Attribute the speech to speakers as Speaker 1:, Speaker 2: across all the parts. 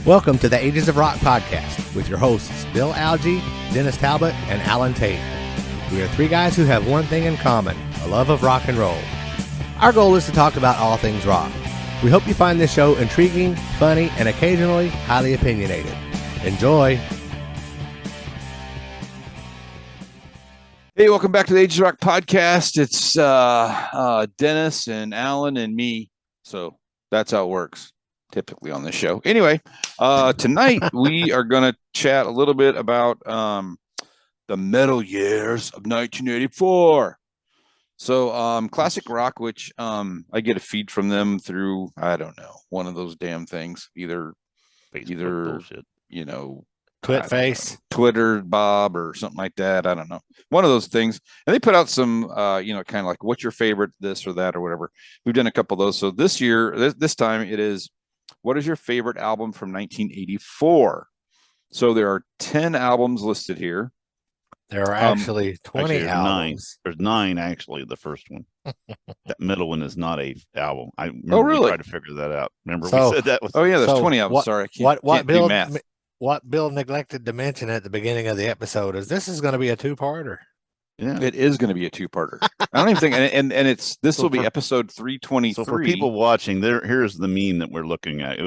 Speaker 1: Welcome to the Ages of Rock podcast with your hosts, Bill Algie, Dennis Talbot, and Alan Tate. We are three guys who have one thing in common, a love of rock and roll. Our goal is to talk about all things rock. We hope you find this show intriguing, funny, and occasionally highly opinionated. Enjoy!
Speaker 2: Hey, welcome back to the Ages of Rock podcast. It's Dennis and Alan and me. So that's how it works typically on this show. Anyway, tonight we are going to chat a little bit about the metal years of 1984. So classic rock, which I get a feed from them through, I don't know, one of those damn things, either
Speaker 3: bullshit.
Speaker 2: You know,
Speaker 1: Twitface,
Speaker 2: Twitter, Bob, or something like that. I don't know. One of those things. And they put out some, kind of like, what's your favorite this or that or whatever. We've done a couple of those. So this year, this time it is, what is your favorite album from 1984? So there are 10 albums listed here.
Speaker 1: There are actually 20
Speaker 3: there's
Speaker 1: albums.
Speaker 3: 9. There's 9, actually, the first one. That middle one is not a album. I remember
Speaker 2: really?
Speaker 3: we tried to figure that out. Remember
Speaker 1: So-
Speaker 3: we said that was...
Speaker 2: Oh, yeah, there's
Speaker 1: So
Speaker 2: 20 albums. Sorry, I can't, can't do math.
Speaker 1: What Bill neglected to mention at the beginning of the episode is this is going to be a two-parter.
Speaker 3: Yeah.
Speaker 2: It is going to be a two-parter. I don't even think, and it's this will be episode 323.
Speaker 3: So for people watching, here's the meme that we're looking at. It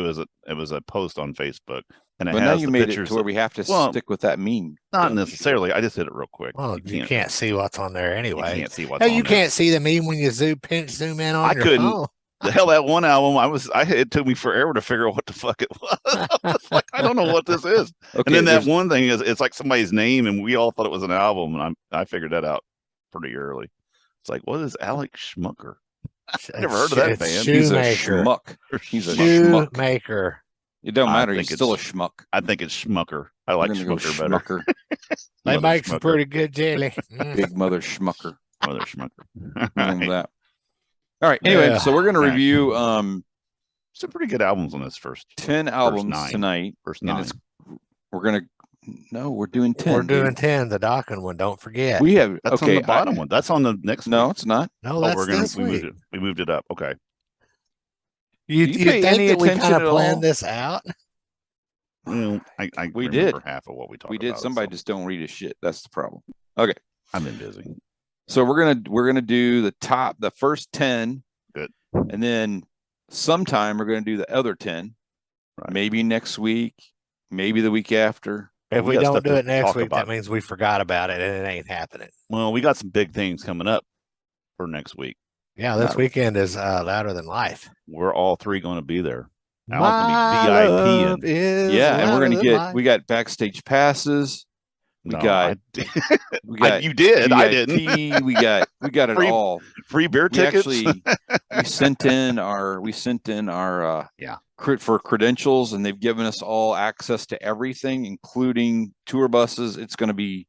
Speaker 3: was a post on Facebook, and it
Speaker 2: but
Speaker 3: has
Speaker 2: now you
Speaker 3: the
Speaker 2: made it
Speaker 3: pictures
Speaker 2: to where we have to stick with that meme.
Speaker 3: Not necessarily. I just hit it real quick.
Speaker 1: Well, you can't see what's on there anyway.
Speaker 3: You can't see what's
Speaker 1: Hey,
Speaker 3: on
Speaker 1: you
Speaker 3: there.
Speaker 1: can't see the meme when you zoom in on
Speaker 3: I
Speaker 1: your
Speaker 3: couldn't.
Speaker 1: phone.
Speaker 3: The hell, that one album, it took me forever to figure out what the fuck it was. I was like, I don't know what this is.
Speaker 2: Okay,
Speaker 3: And then that one thing is, it's like somebody's name, and we all thought it was an album, and I figured that out pretty early. It's like, what is Alex Schmucker? I never heard of that band.
Speaker 2: He's a
Speaker 1: Shoemaker.
Speaker 2: schmuck. He's a schmuck.
Speaker 1: Shoemaker.
Speaker 2: It don't
Speaker 3: I
Speaker 2: matter.
Speaker 3: think
Speaker 2: He's still a schmuck.
Speaker 3: I think it's Schmucker. I like
Speaker 2: We're gonna go
Speaker 3: Schmucker better.
Speaker 2: Schmucker.
Speaker 1: They
Speaker 3: Mother
Speaker 1: make some
Speaker 3: Schmucker.
Speaker 1: pretty good jelly. Mm.
Speaker 2: Big mother schmucker.
Speaker 3: Mother Schmucker.
Speaker 2: Remember that. All right. Anyway,
Speaker 1: Yeah.
Speaker 2: so we're gonna
Speaker 3: All right.
Speaker 2: review
Speaker 3: Some pretty good albums on this first
Speaker 2: 10 albums
Speaker 3: 9.
Speaker 2: tonight.
Speaker 3: First
Speaker 2: And
Speaker 3: 9.
Speaker 2: we're doing 10.
Speaker 1: We're doing
Speaker 2: dude.
Speaker 1: 10, the docking one. Don't forget.
Speaker 2: We have
Speaker 3: That's
Speaker 2: okay.
Speaker 3: on the bottom one. That's on the next
Speaker 2: No,
Speaker 3: one.
Speaker 2: it's not.
Speaker 1: no,
Speaker 3: Oh,
Speaker 1: that's this
Speaker 3: we
Speaker 1: week.
Speaker 3: moved it up. Okay.
Speaker 1: You
Speaker 2: Do you pay any
Speaker 1: think we
Speaker 2: attention
Speaker 1: kind
Speaker 2: at
Speaker 1: of
Speaker 2: all?
Speaker 1: planned this out?
Speaker 3: Well, I
Speaker 2: We
Speaker 3: remember
Speaker 2: did.
Speaker 3: half of what we talked
Speaker 2: We
Speaker 3: about.
Speaker 2: did. Somebody
Speaker 3: so
Speaker 2: just don't read his shit. That's the problem. Okay.
Speaker 3: I've been busy.
Speaker 2: So we're gonna do the first 10.
Speaker 3: Good.
Speaker 2: And then sometime we're gonna do the other 10.
Speaker 3: Right.
Speaker 2: Maybe next week, maybe the week after.
Speaker 1: If
Speaker 3: We
Speaker 1: we
Speaker 3: got
Speaker 1: don't
Speaker 3: stuff
Speaker 1: do
Speaker 3: to
Speaker 1: it next
Speaker 3: talk
Speaker 1: week,
Speaker 3: about.
Speaker 1: that means we forgot about it and it ain't happening.
Speaker 3: Well, we got some big things coming up for next week.
Speaker 1: Yeah, this weekend is louder than life.
Speaker 3: We're all 3 going to be there.
Speaker 1: My
Speaker 3: Alan's
Speaker 1: love
Speaker 3: going to be VIP.
Speaker 2: Yeah, and we're
Speaker 1: louder
Speaker 2: gonna
Speaker 1: than
Speaker 2: get
Speaker 1: life.
Speaker 2: we got backstage passes. We got we got
Speaker 3: you did. I
Speaker 2: VIP,
Speaker 3: didn't.
Speaker 2: we got it
Speaker 3: Free
Speaker 2: all.
Speaker 3: Free beer
Speaker 2: We
Speaker 3: tickets.
Speaker 2: actually we sent in our
Speaker 3: Yeah.
Speaker 2: for credentials, and they've given us all access to everything, including tour buses. It's going to be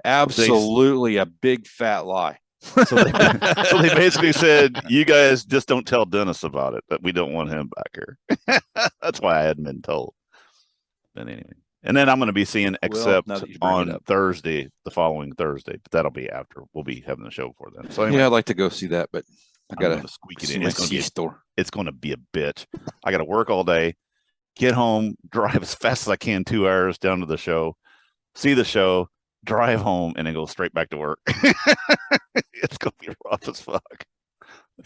Speaker 2: absolutely a big fat lie.
Speaker 3: so they basically said, you guys just don't tell Dennis about it, that we don't want him back here. That's why I hadn't been told. But anyway. And then I'm going to be seeing Accept
Speaker 2: now that you bring it
Speaker 3: on
Speaker 2: up.
Speaker 3: Thursday, the following Thursday, but that'll be after. We'll be having the show before then. So anyway,
Speaker 2: Yeah, I'd like to go see that, but I
Speaker 3: I'm
Speaker 2: gotta
Speaker 3: gonna squeak it
Speaker 2: see
Speaker 3: in.
Speaker 2: my
Speaker 3: It's going to be
Speaker 2: store.
Speaker 3: it's going to be a bitch. I got to work all day, get home, drive as fast as I can, 2 hours down to the show, see the show, drive home, and then go straight back to work. It's going to be rough as fuck.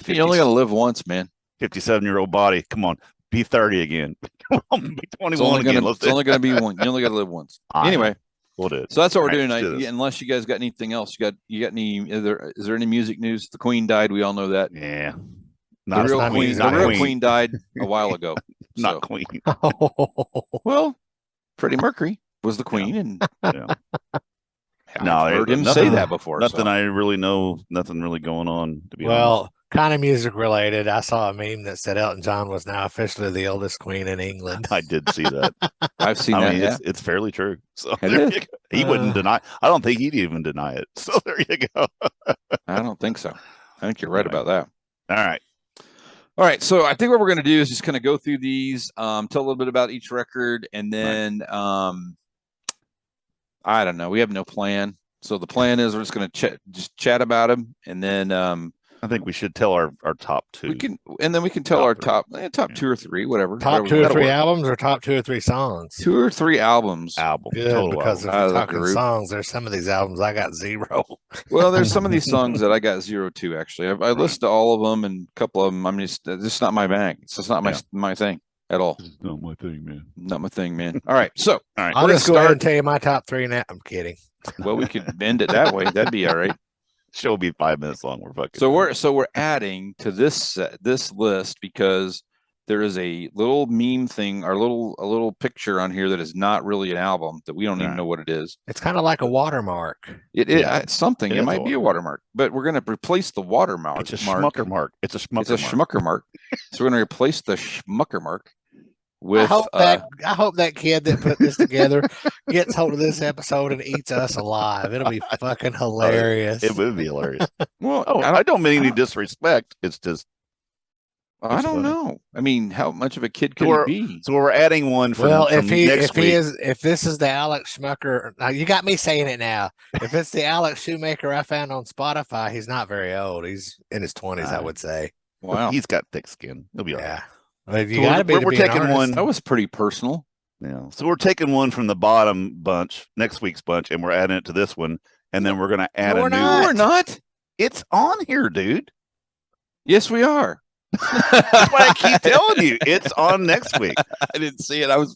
Speaker 2: You only got to live once, man.
Speaker 3: 57-year-old body. Come on, be 30 again. Come on, be
Speaker 2: It's
Speaker 3: 21
Speaker 2: only
Speaker 3: again.
Speaker 2: gonna,
Speaker 3: Let's
Speaker 2: it's
Speaker 3: do
Speaker 2: only
Speaker 3: it.
Speaker 2: gonna be one. You only got to live once.
Speaker 3: I know.
Speaker 2: Anyway,
Speaker 3: We'll do it.
Speaker 2: so that's what we're
Speaker 3: All right,
Speaker 2: doing
Speaker 3: let's do
Speaker 2: tonight.
Speaker 3: this.
Speaker 2: Unless you guys got anything else, you got any? Is there any music news? The Queen died. We all know that.
Speaker 3: Yeah.
Speaker 2: The
Speaker 3: Not
Speaker 2: real
Speaker 1: not
Speaker 2: Queen.
Speaker 1: music
Speaker 2: The
Speaker 3: not
Speaker 2: real
Speaker 3: Queen.
Speaker 2: Queen died a while ago.
Speaker 3: Not
Speaker 2: So,
Speaker 3: Queen.
Speaker 2: well, Freddie Mercury was the Queen, and
Speaker 3: Yeah.
Speaker 2: I've
Speaker 3: No,
Speaker 2: heard him
Speaker 3: nothing-
Speaker 2: say that before.
Speaker 3: Nothing
Speaker 2: so.
Speaker 3: I really know. Nothing really going on, to be honest.
Speaker 1: Well, kind of music related. I saw a meme that said Elton John was now officially the oldest queen in England.
Speaker 3: I did see that.
Speaker 2: I've seen
Speaker 3: I
Speaker 2: that.
Speaker 3: mean,
Speaker 2: Yeah.
Speaker 3: it's fairly true. So
Speaker 2: It
Speaker 3: there
Speaker 2: is.
Speaker 3: you go. He wouldn't deny. I don't think he'd even deny it. So there you go.
Speaker 2: I don't think so. I think you're right
Speaker 3: Anyway.
Speaker 2: about that.
Speaker 3: All right.
Speaker 2: All right, so I think what we're going to do is just kind of go through these, tell a little bit about each record, and then I don't know. We have no plan, So the plan is we're just going to just chat about them, and then
Speaker 3: I think we should tell our top two.
Speaker 2: we can tell
Speaker 3: Top
Speaker 2: our
Speaker 3: three.
Speaker 2: top 2 or 3, whatever.
Speaker 1: Top
Speaker 2: whatever
Speaker 1: 2 or
Speaker 2: that'll
Speaker 1: 3
Speaker 2: work.
Speaker 1: albums or top 2 or 3 songs?
Speaker 2: 2 or 3 albums.
Speaker 3: album.
Speaker 1: Good,
Speaker 3: Total
Speaker 1: because
Speaker 3: album.
Speaker 1: if
Speaker 2: Out
Speaker 1: you're
Speaker 2: of the
Speaker 1: talking
Speaker 2: group.
Speaker 1: songs, there's some of these albums I got 0.
Speaker 2: Well, there's some of these songs that I got 0 to actually. I listened to all of them, and a couple of them. I'm just not my bag. It's just not my thing at all.
Speaker 3: This is not my thing, man.
Speaker 2: Not my thing, man. All right, so
Speaker 3: All right.
Speaker 1: I'll
Speaker 2: We're
Speaker 1: just
Speaker 2: gonna
Speaker 1: go ahead
Speaker 2: start-
Speaker 1: and tell you my top 3 now. I'm kidding.
Speaker 2: well, we could bend it that way. That'd be all right.
Speaker 3: Show will be 5 minutes long. We're fucking.
Speaker 2: So we're adding to this list because there is a little meme thing, or a little picture on here that is not really an album that we don't even
Speaker 3: Right.
Speaker 2: know what it is.
Speaker 1: It's kind of like a watermark.
Speaker 2: It's something.
Speaker 3: It
Speaker 2: It
Speaker 3: is
Speaker 2: might
Speaker 3: a
Speaker 2: be a watermark, but we're going to replace the watermark.
Speaker 3: It's a schmucker mark. It's a schmucker
Speaker 2: It's a schmucker mark. So we're going to replace the schmucker mark with.
Speaker 1: I hope that kid that put this together gets hold of this episode and eats us alive. It'll be fucking hilarious.
Speaker 3: It would be hilarious.
Speaker 2: well,
Speaker 3: Oh, I don't mean any disrespect. It's just
Speaker 2: I
Speaker 3: it's
Speaker 2: don't
Speaker 3: funny.
Speaker 2: know. I mean, how much of a kid could
Speaker 3: Or-
Speaker 2: he be?
Speaker 3: so. We're adding one from,
Speaker 1: Well,
Speaker 3: from next week.
Speaker 1: if this is the Alex Schmucker, now you got me saying it now. If it's the Alex Shoemaker I found on Spotify, he's not very old. He's in his 20s, I would say.
Speaker 2: Wow,
Speaker 3: He's got thick skin. He'll be all right.
Speaker 1: Yeah. Well, you
Speaker 3: So
Speaker 1: got to be.
Speaker 3: we're
Speaker 1: to be an
Speaker 3: taking
Speaker 1: artist.
Speaker 3: one-
Speaker 2: that was pretty personal.
Speaker 3: Yeah. So we're taking one from the bottom bunch, next week's bunch, and we're adding it to this one, and then we're gonna add
Speaker 1: No,
Speaker 3: a
Speaker 1: we're
Speaker 3: new
Speaker 1: not.
Speaker 2: No,
Speaker 3: one.
Speaker 2: we're not.
Speaker 3: It's on here, dude.
Speaker 2: Yes, we are.
Speaker 3: That's why I keep telling you. It's on next week.
Speaker 2: I didn't see it. I was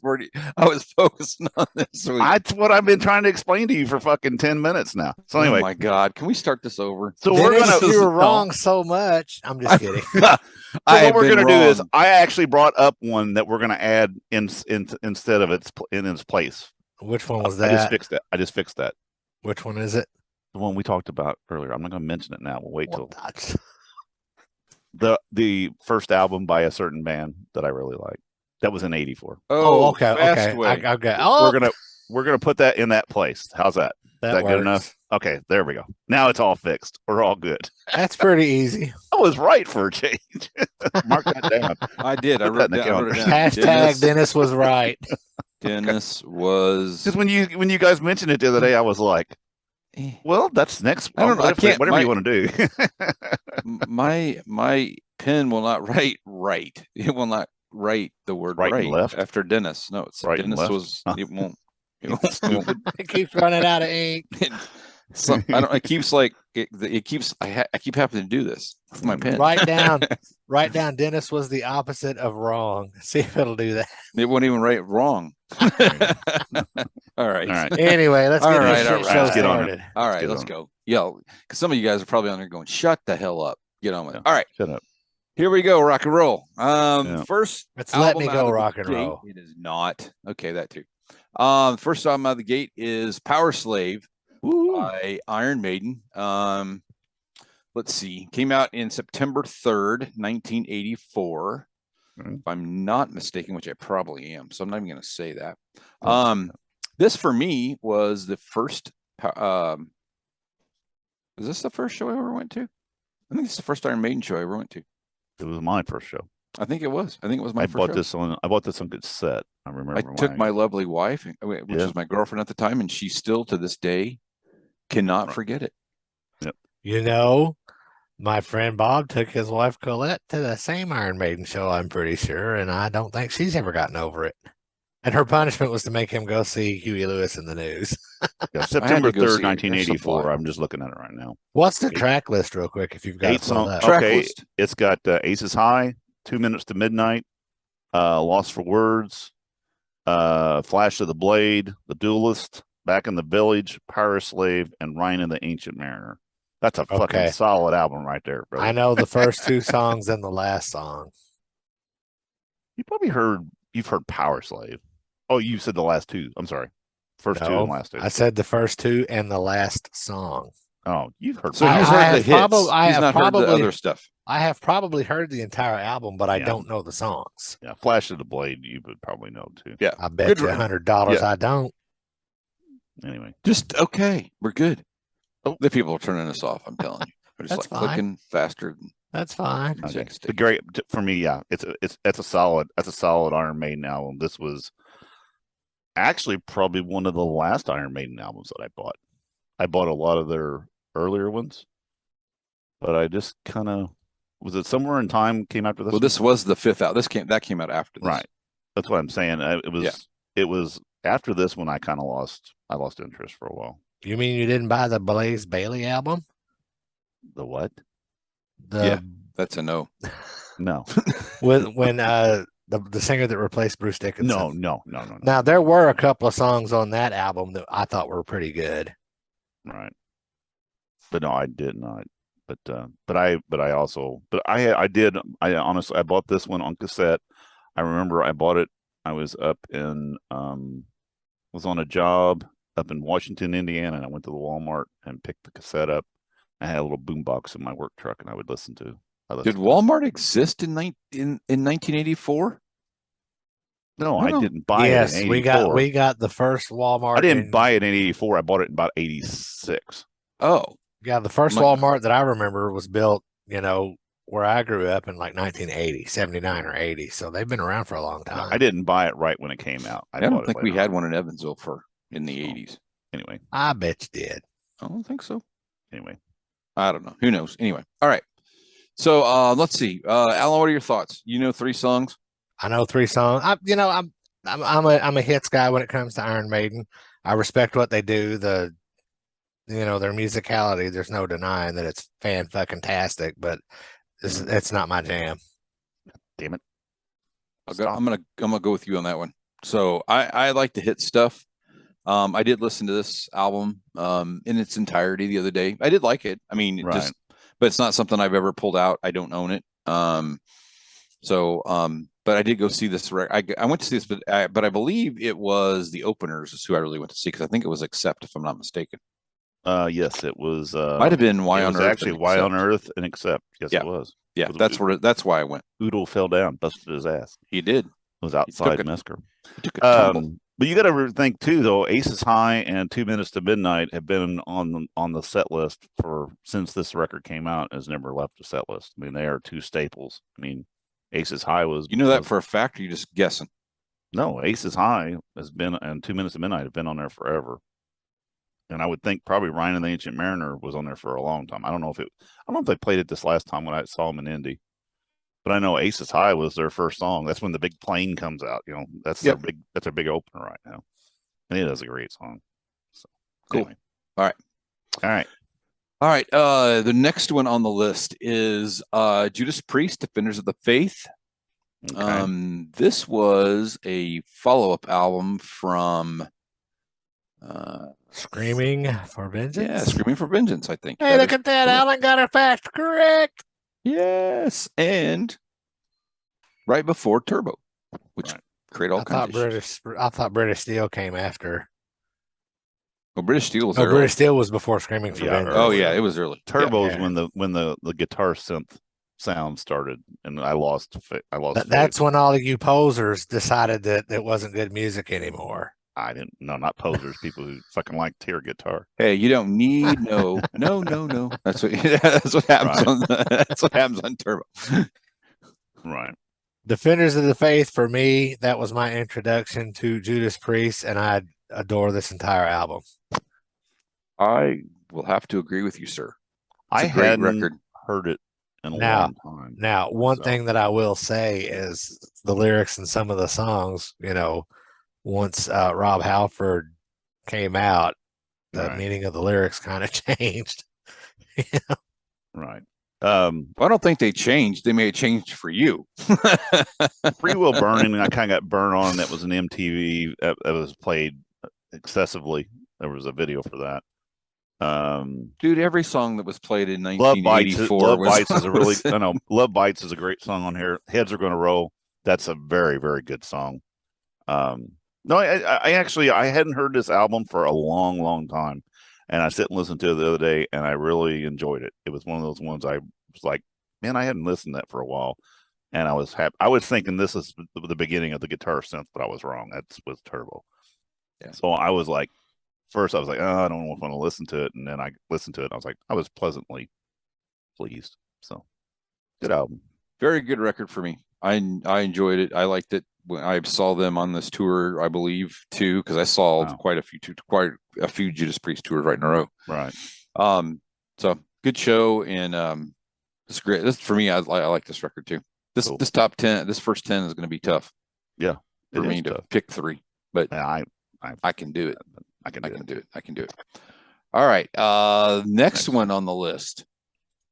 Speaker 2: focusing on this week.
Speaker 3: That's what I've been trying to explain to you for fucking 10 minutes now. So anyway,
Speaker 2: Oh my God, can we start this over?
Speaker 3: so
Speaker 1: Dennis,
Speaker 3: we're gonna
Speaker 1: you were
Speaker 2: No.
Speaker 1: wrong so much. I'm just kidding.
Speaker 3: So
Speaker 2: I
Speaker 3: what
Speaker 2: have
Speaker 3: we're
Speaker 2: been
Speaker 3: gonna do is
Speaker 2: wrong.
Speaker 3: I actually brought up one that we're gonna add instead of in its place.
Speaker 1: Which one was
Speaker 3: I just
Speaker 1: that?
Speaker 3: fixed that. I just fixed that.
Speaker 1: Which one is it?
Speaker 3: The one we talked about earlier. I'm not gonna mention it now. We'll wait till
Speaker 1: Well, that's-
Speaker 3: the first album by a certain band that I really like. That was in '84.
Speaker 1: Oh, okay,
Speaker 2: Fast
Speaker 1: okay.
Speaker 2: Way.
Speaker 1: Okay. Oh,
Speaker 3: We're gonna put that in that place. How's that?
Speaker 1: that
Speaker 3: Is that good
Speaker 1: works.
Speaker 3: enough? Okay, there we go. Now it's all fixed. We're all good.
Speaker 1: That's pretty easy.
Speaker 3: I was right for a change. Mark that down.
Speaker 2: I did. I
Speaker 3: Put
Speaker 2: wrote,
Speaker 3: that in the
Speaker 2: down, I wrote it down.
Speaker 1: Hashtag Dennis was right.
Speaker 2: Dennis was.
Speaker 3: Because when you guys mentioned it the other day, I was like, well, that's next.
Speaker 2: I don't know. I can't-
Speaker 3: Whatever
Speaker 2: my-
Speaker 3: you want to do.
Speaker 2: My pen will not write right. It will not write the word
Speaker 3: Right
Speaker 2: right,
Speaker 3: and left?
Speaker 2: after Dennis. No, it's
Speaker 3: Right and
Speaker 2: Dennis
Speaker 3: left?
Speaker 2: was.
Speaker 3: Huh.
Speaker 2: It won't. It won't.
Speaker 1: It keeps running out of ink.
Speaker 2: So, I don't. It keeps like it keeps. I keep having to do this with my pen.
Speaker 1: Write down. Dennis was the opposite of wrong. See if it'll do that.
Speaker 2: It won't even write wrong. All right.
Speaker 3: All right.
Speaker 1: Anyway, let's
Speaker 2: All
Speaker 1: get
Speaker 2: right,
Speaker 1: this
Speaker 2: all
Speaker 1: shit
Speaker 2: right.
Speaker 1: show
Speaker 3: Let's get on it.
Speaker 1: started.
Speaker 2: All right.
Speaker 3: get
Speaker 2: Let's
Speaker 3: on it.
Speaker 2: go. Yeah, because some of you guys are probably on there going, "Shut the hell up." Get on with it.
Speaker 3: Yeah.
Speaker 2: All right.
Speaker 3: Shut up.
Speaker 2: Here we go. Rock and roll.
Speaker 3: Yeah.
Speaker 2: First.
Speaker 1: Let's let
Speaker 2: album
Speaker 1: me
Speaker 2: out
Speaker 1: go
Speaker 2: of the
Speaker 1: rock and
Speaker 2: gate-
Speaker 1: roll.
Speaker 2: It is not. Okay, that too. First album out of the gate is Power Slave by Iron Maiden. Let's see. Came out in September 3rd, 1984.
Speaker 3: Mhm.
Speaker 2: If I'm not mistaken, which I probably am, so I'm not even going to say that.
Speaker 3: That's-
Speaker 2: This for me was the first. Is this the first show I ever went to? I think it's the first Iron Maiden show I ever went to.
Speaker 3: It was my first show.
Speaker 2: I think it was. I think it was my
Speaker 3: I
Speaker 2: first
Speaker 3: bought
Speaker 2: show.
Speaker 3: this on. I bought this on cassette. I remember.
Speaker 2: I took my lovely wife, which
Speaker 3: Yeah.
Speaker 2: was my girlfriend at the time, and she still to this day cannot
Speaker 3: Right.
Speaker 2: forget it.
Speaker 1: You know, my friend Bob took his wife Colette to the same Iron Maiden show, I'm pretty sure, and I don't think she's ever gotten over it. And her punishment was to make him go see Huey Lewis in the news.
Speaker 3: Yeah, September
Speaker 2: go
Speaker 3: 3rd,
Speaker 2: see it. There's
Speaker 3: 1984.
Speaker 2: supply.
Speaker 3: I'm just looking at it right now.
Speaker 1: What's the track list, real quick, if you've got
Speaker 3: 8
Speaker 1: it pulled
Speaker 3: songs.
Speaker 1: up?
Speaker 2: Track
Speaker 3: Okay,
Speaker 2: list.
Speaker 3: it's got Aces High, 2 Minutes to Midnight, Lost for Words, Flash of the Blade, The Duelist, Back in the Village, Power Slave, and Ryan and the Ancient Mariner. That's a fucking
Speaker 1: Okay.
Speaker 3: solid album right there, bro.
Speaker 1: I know the first two songs and the last song.
Speaker 3: You've heard Power Slave. Oh, you said the last two. I'm sorry. First two
Speaker 1: No,
Speaker 3: and last two.
Speaker 1: I said the first two and the last song.
Speaker 3: Oh, you've heard
Speaker 2: So
Speaker 1: I-
Speaker 2: he's
Speaker 1: I
Speaker 2: heard the
Speaker 1: have
Speaker 2: hits.
Speaker 1: I
Speaker 2: He's
Speaker 1: have
Speaker 2: not heard the
Speaker 1: probably-
Speaker 2: other stuff.
Speaker 1: I have probably heard the entire album, but I
Speaker 3: Yeah.
Speaker 1: don't know the songs.
Speaker 3: Yeah, Flash of the Blade, you would probably know too.
Speaker 2: Yeah.
Speaker 1: I bet
Speaker 2: Good
Speaker 1: you
Speaker 2: one.
Speaker 1: $100 I don't.
Speaker 3: Anyway,
Speaker 2: Just okay. We're good.
Speaker 3: Oh.
Speaker 2: The people are turning us off. I'm telling you. They're just
Speaker 1: That's
Speaker 2: like
Speaker 1: fine.
Speaker 2: clicking faster than
Speaker 1: That's fine.
Speaker 3: okay.
Speaker 2: Jack's
Speaker 3: The
Speaker 2: dick.
Speaker 3: great for me, yeah. That's a solid Iron Maiden album. This was actually probably one of the last Iron Maiden albums that I bought. I bought a lot of their earlier ones, but I just kind of was it somewhere in time came after this.
Speaker 2: Well, this was the fifth out. That came out after this.
Speaker 3: Right. That's what I'm saying. It was after this when I kind of lost interest for a while.
Speaker 1: You mean you didn't buy the Blaze Bailey album?
Speaker 3: The what?
Speaker 1: The
Speaker 2: That's a no.
Speaker 3: No.
Speaker 1: when the singer that replaced Bruce Dickinson.
Speaker 3: No.
Speaker 1: Now there were a couple of songs on that album that I thought were pretty good.
Speaker 3: Right. But no, I did not. But I honestly I bought this one on cassette. I remember I bought it. I was up in was on a job up in Washington, Indiana, and I went to the Walmart and picked the cassette up. I had a little boombox in my work truck, and I would listen to.
Speaker 2: Did Walmart exist in 1984?
Speaker 3: No, I didn't buy it.
Speaker 1: Yes,
Speaker 3: in
Speaker 1: we got the first Walmart.
Speaker 3: I didn't buy it in '84. I bought it in about '86.
Speaker 2: Oh,
Speaker 1: yeah, the first Walmart that I remember was built, where I grew up in like 1980, 79 or 80. So they've been around for a long time.
Speaker 3: I didn't buy it right when it came out.
Speaker 2: I don't think we had one in Evansville in the 80s.
Speaker 3: Anyway,
Speaker 1: I bet you did.
Speaker 2: I don't think so.
Speaker 3: Anyway,
Speaker 2: I don't know. Who knows? Anyway, all right. So let's see. Alan, what are your thoughts? You know 3 songs?
Speaker 1: I know 3 songs. I'm a hits guy when it comes to Iron Maiden. I respect what they do. Their musicality. There's no denying that it's fan-fucking-tastic, but it's not my jam.
Speaker 3: Damn it!
Speaker 2: I'm gonna go with you on that one. So I like the hit stuff. I did listen to this album in its entirety the other day. I did like it. I mean,
Speaker 3: right.
Speaker 2: but it's not something I've ever pulled out. I don't own it. But I did go see this. I went to see this, but I believe it was the Openers is who I really went to see because I think it was Accept, if I'm not mistaken.
Speaker 3: Yes, it was.
Speaker 2: Might have been Why on Earth.
Speaker 3: Actually, Why on Earth and Accept. Yes,
Speaker 2: yeah.
Speaker 3: It was.
Speaker 2: Yeah, that's why I went.
Speaker 3: Udo fell down, busted his ass.
Speaker 2: He did. It
Speaker 3: was outside Mesker.
Speaker 2: He took a tumble.
Speaker 3: But you got to think too, though. Aces High and 2 Minutes to Midnight have been on the set list since this record came out. Has never left the set list. I mean, they are 2 staples. I mean, Aces High was.
Speaker 2: You know that for a fact? Or you just guessing?
Speaker 3: No, Aces High has been, and 2 Minutes to Midnight have been on there forever. And I would think probably Ryan and the Ancient Mariner was on there for a long time. I don't know if they played it this last time when I saw them in Indy. But I know Aces High was their first song. That's when the big plane comes out. That's their big opener right now. And it is a great song. So
Speaker 2: cool.
Speaker 3: Anyway.
Speaker 2: All right. The next one on the list is Judas Priest, Defenders of the Faith. Okay. This was a follow-up album from
Speaker 1: Screaming for Vengeance.
Speaker 2: Yeah, Screaming for Vengeance, I think.
Speaker 1: Hey, look at that. Alan got it fast correct.
Speaker 2: Yes, and right before Turbo, which create all kinds of shit.
Speaker 1: I thought British Steel came after.
Speaker 2: Well, British Steel was
Speaker 1: British Steel was before Screaming for Vengeance.
Speaker 2: Oh yeah, it was early.
Speaker 3: Turbo's when the guitar synth sound started, and I lost.
Speaker 1: That's when all of you posers decided that it wasn't good music anymore.
Speaker 3: I didn't. No, not posers. People who fucking like tear guitar.
Speaker 2: Hey, you don't need no. That's what happens.
Speaker 3: Right.
Speaker 2: That's what happens on Turbo.
Speaker 3: Right.
Speaker 1: Defenders of the Faith for me. That was my introduction to Judas Priest, and I adore this entire album.
Speaker 2: I will have to agree with you, sir.
Speaker 3: I hadn't heard it in a long time.
Speaker 1: Now, one thing that I will say is the lyrics in some of the songs. Once Rob Halford came out, the meaning of the lyrics kind of changed.
Speaker 3: Right.
Speaker 2: I don't think they changed. They may have changed for you.
Speaker 3: Free Will Burning, I kind of got burned on. That was an MTV that was played excessively. There was a video for that.
Speaker 2: Dude, every song that was played in 1984
Speaker 3: Love Bites is a great song on here. Heads Are Gonna Roll. That's a very, very good song. No, I actually hadn't heard this album for a long, long time, and I sit and listen to it the other day, and I really enjoyed it. It was one of those ones I was like, man, I hadn't listened to that for a while, and I was happy. I was thinking this is the beginning of the guitar synth, but I was wrong. That's with Turbo.
Speaker 2: Yeah.
Speaker 3: So I was like, first I was like, oh, I don't know if I want to listen to it, and then I listened to it, and I was like, I was pleasantly pleased. So good album.
Speaker 2: Very good record for me. I enjoyed it. I liked it. when I saw them on this tour, I believe too, because I saw
Speaker 3: Wow.
Speaker 2: quite a few Judas Priest tours right in a row.
Speaker 3: Right.
Speaker 2: So good show, and it's great. This for me, I like this record too.
Speaker 3: Cool.
Speaker 2: This top 10, this first 10 is going to be tough.
Speaker 3: Yeah,
Speaker 2: for me to pick 3, but
Speaker 3: yeah,
Speaker 2: I can do it.
Speaker 3: I can do it.
Speaker 2: All right. Next one on the list,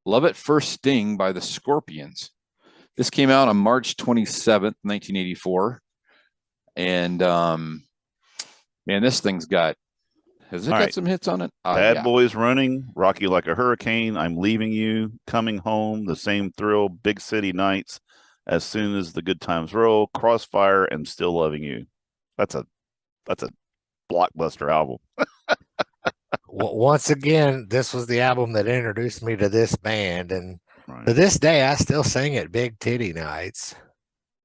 Speaker 2: Love at First Sting by the Scorpions. This came out on March 27th, 1984. And man, this thing's got some hits on it?
Speaker 3: Bad Boys Running, Rock You Like a Hurricane, I'm Leaving You, Coming Home, The Same Thrill, Big City Nights, As Soon as the Good Times Roll, Crossfire, and Still Loving You. That's a blockbuster album.
Speaker 1: Once again, this was the album that introduced me to this band, and to this day, I still sing at Big Titty Nights.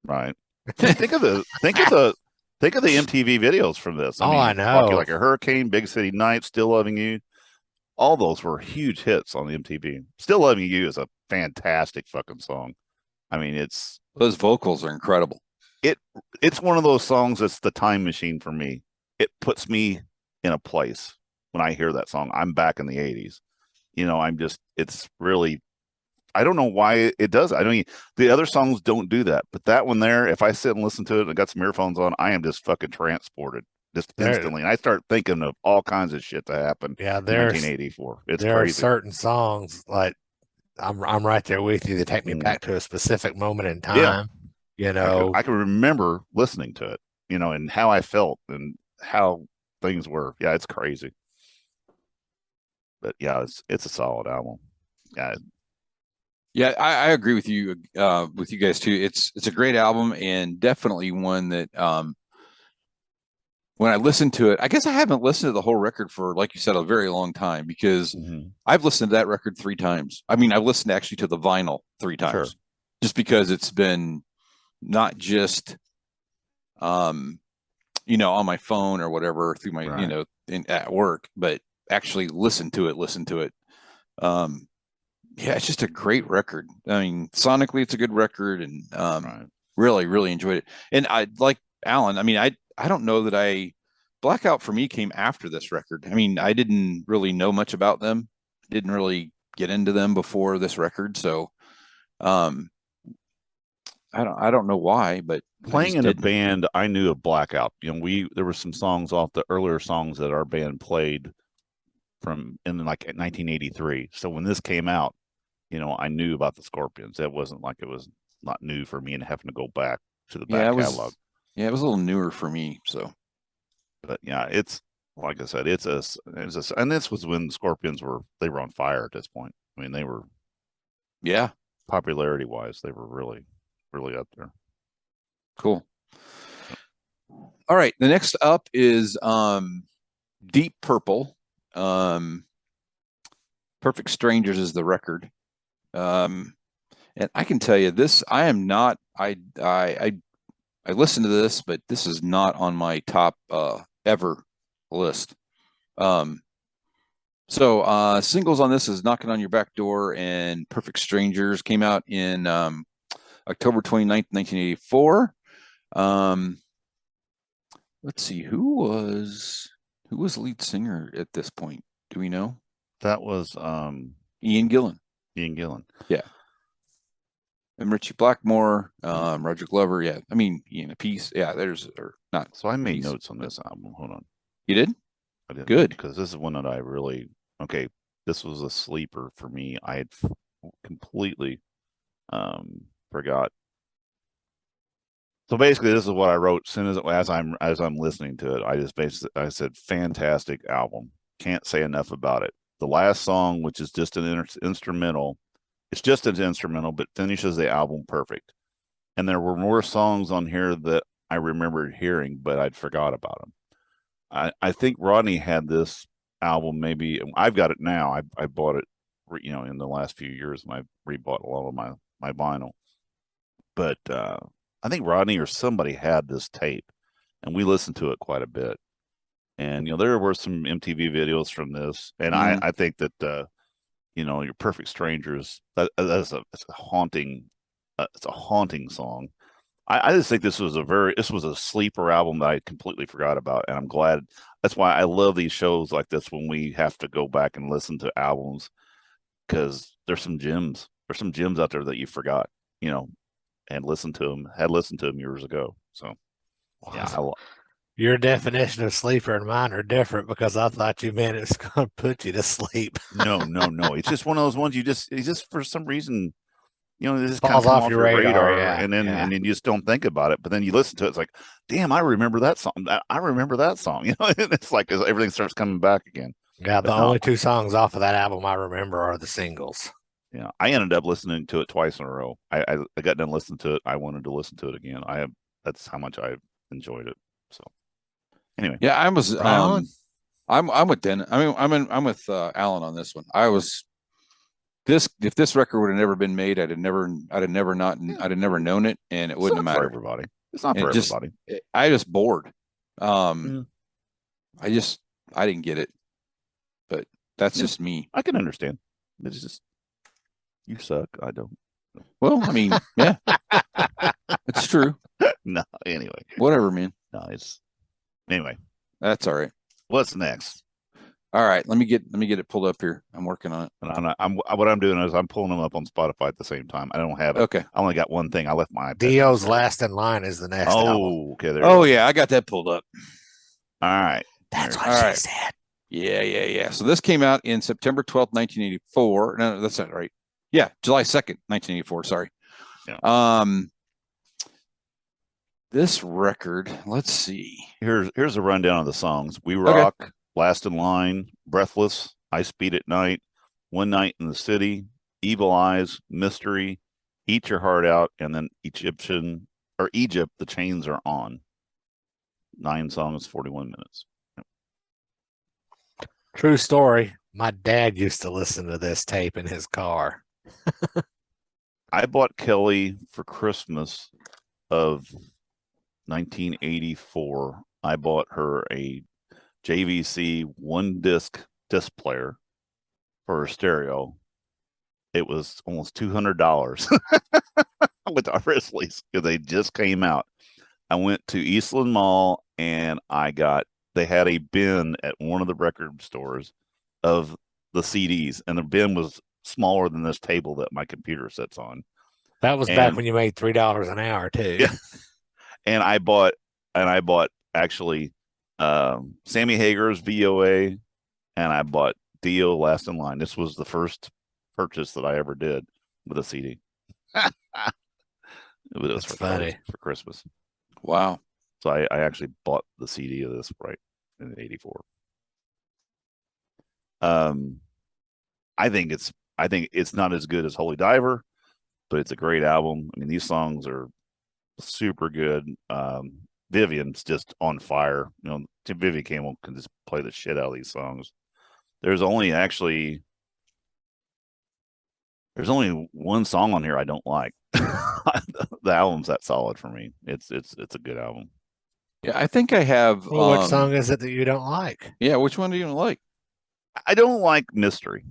Speaker 3: Right. Think of the MTV videos from this.
Speaker 1: I know.
Speaker 3: Rock You Like a Hurricane, Big City Nights, Still Loving You. All those were huge hits on the MTV. Still Loving You is a fantastic fucking song. I mean,
Speaker 2: those vocals are incredible.
Speaker 3: It's one of those songs that's the time machine for me. It puts me in a place when I hear that song. I'm back in the 80s. It's really, I don't know why it does. I mean, the other songs don't do that, but that one there, if I sit and listen to it and I got some earphones on, I am just fucking transported just instantly. And I start thinking of all kinds of shit that happened in 1984. It's
Speaker 1: there
Speaker 3: crazy.
Speaker 1: Are certain songs like I'm right there with you that take me back to a specific moment in time. Yeah.
Speaker 3: I can remember listening to it, and how I felt and how things were. Yeah, it's crazy. But yeah, it's a solid album.
Speaker 2: Yeah, I agree with you guys too. It's a great album, and definitely one that when I listen to it, I guess I haven't listened to the whole record for, like you said, a very long time, because I've listened to that record 3 times. I mean, I've listened actually to the vinyl 3 times, just because it's been not just on my phone or whatever through my at work, but actually listen to it. Yeah, it's just a great record. I mean, sonically, it's a good record, and really, really enjoyed it. And I like Alan. I mean, I don't know that Blackout for me came after this record. I mean, I didn't really know much about them. Didn't really get into them before this record, so I don't know why, but
Speaker 3: playing in a band, I knew of Blackout. There were some songs off the earlier songs that our band played in 1983. So when this came out, I knew about the Scorpions. It wasn't like it was not new for me and having to go back to the back catalog.
Speaker 2: Yeah, it was a little newer for me. So,
Speaker 3: but yeah, it's like I said, and this was when the Scorpions were on fire at this point. I mean, they were, popularity wise, they were really, really up there.
Speaker 2: Cool. All right, the next up is Deep Purple. Perfect Strangers is the record. And I can tell you this, I am not, I listened to this, but this is not on my top ever list. So singles on this is Knocking on Your Back Door and Perfect Strangers. Came out in October 29th, 1984. Let's see, who was lead singer at this point? Do we know?
Speaker 3: That was
Speaker 2: Ian Gillan. Yeah. And Richie Blackmore, Roger Glover. Yeah. I mean, Ian Appice. Yeah, not.
Speaker 3: So I made notes on this album. Hold on.
Speaker 2: You did?
Speaker 3: I did.
Speaker 2: Good.
Speaker 3: Because this is one that I really, this was a sleeper for me. I had completely forgot. So basically, this is what I wrote as I'm listening to it. I said, fantastic album. Can't say enough about it. The last song, which is just an instrumental, it's just an instrumental, but finishes the album perfect. And there were more songs on here that I remembered hearing, but I'd forgot about them. I think Rodney had this album. Maybe I've got it now. I bought it, in the last few years, and I rebought a lot of my vinyl. But I think Rodney or somebody had this tape, and we listened to it quite a bit. And there were some MTV videos from this, and I think that Your Perfect Strangers, it's a haunting song. I just think this was a sleeper album that I completely forgot about, and I'm glad. That's why I love these shows like this when we have to go back and listen to albums, because there's some gems. There's some gems out there that you forgot, and had listened to them years ago. So yeah,
Speaker 1: Your definition of sleeper and mine are different, because I thought you meant it was going to put you to sleep.
Speaker 3: no. It's just one of those ones it's just for some reason, it just kind
Speaker 1: Falls
Speaker 3: of come
Speaker 1: off your radar, yeah,
Speaker 3: and then
Speaker 1: yeah.
Speaker 3: and then you just don't think about it. But then you listen to it, it's like, damn, I remember that song. I remember that song. It's like everything starts coming back again.
Speaker 1: Yeah, the only two songs off of that album I remember are the singles.
Speaker 3: Yeah, I ended up listening to it twice in a row. I got done listening to it. I wanted to listen to it again. That's how much I enjoyed it. So anyway,
Speaker 2: yeah, I was.
Speaker 1: Right
Speaker 2: I'm with Dennis. I mean, I'm with Alan on this one. If this record would have never been made, I'd have never known it, and it wouldn't have mattered.
Speaker 3: Everybody. It's not for everybody.
Speaker 2: I just bored. I didn't get it, but that's just me.
Speaker 3: I can understand. It's just you suck. I don't.
Speaker 2: Well, I mean, yeah, it's true.
Speaker 3: No, anyway,
Speaker 2: whatever, man.
Speaker 3: No, anyway.
Speaker 2: That's all right.
Speaker 3: What's next?
Speaker 2: All right, let me get it pulled up here. I'm working on it.
Speaker 3: And what I'm doing is I'm pulling them up on Spotify at the same time. I don't have it.
Speaker 2: Okay.
Speaker 3: I only got one thing. I left my iPad.
Speaker 1: Dio's Last in Line is the next album.
Speaker 3: Okay.
Speaker 2: Yeah, I got that pulled up.
Speaker 3: All right.
Speaker 1: That's what she said.
Speaker 2: Yeah. So this came out in September 12th, 1984. No, that's not right. Yeah, July 2nd, 1984. Sorry.
Speaker 3: Yeah.
Speaker 2: This record, let's see.
Speaker 3: Here's a rundown of the songs. We Rock, Last in Line, Breathless, I Speed at Night, One Night in the City, Evil Eyes, Mystery, Eat Your Heart Out, and then Egypt, The Chains Are On. 9 songs, 41 minutes.
Speaker 1: True story. My dad used to listen to this tape in his car.
Speaker 3: I bought Kelly for Christmas of 1984. I bought her a JVC 1-disc disc player for her stereo. It was almost $200 with our Risley's, because they just came out. I went to Eastland Mall and they had a bin at one of the record stores of the CDs, and the bin was smaller than this table that my computer sits on.
Speaker 1: That was back when you made $3 an hour too.
Speaker 3: Yeah. And I bought actually Sammy Hagar's VOA, and I bought Dio Last in Line. This was the first purchase that I ever did with a CD. It was
Speaker 1: funny.
Speaker 3: For Christmas.
Speaker 2: Wow.
Speaker 3: So I actually bought the CD of this right in 84. I think it's not as good as Holy Diver, but it's a great album. I mean, these songs are super good. Vivian's just on fire. Vivian Campbell can just play the shit out of these songs. There's only one song on here I don't like. The album's that solid for me. It's a good album.
Speaker 2: Yeah, I think I have.
Speaker 1: Well, which song is it that you don't like?
Speaker 2: Yeah, which one do you like?
Speaker 3: I don't like Mystery.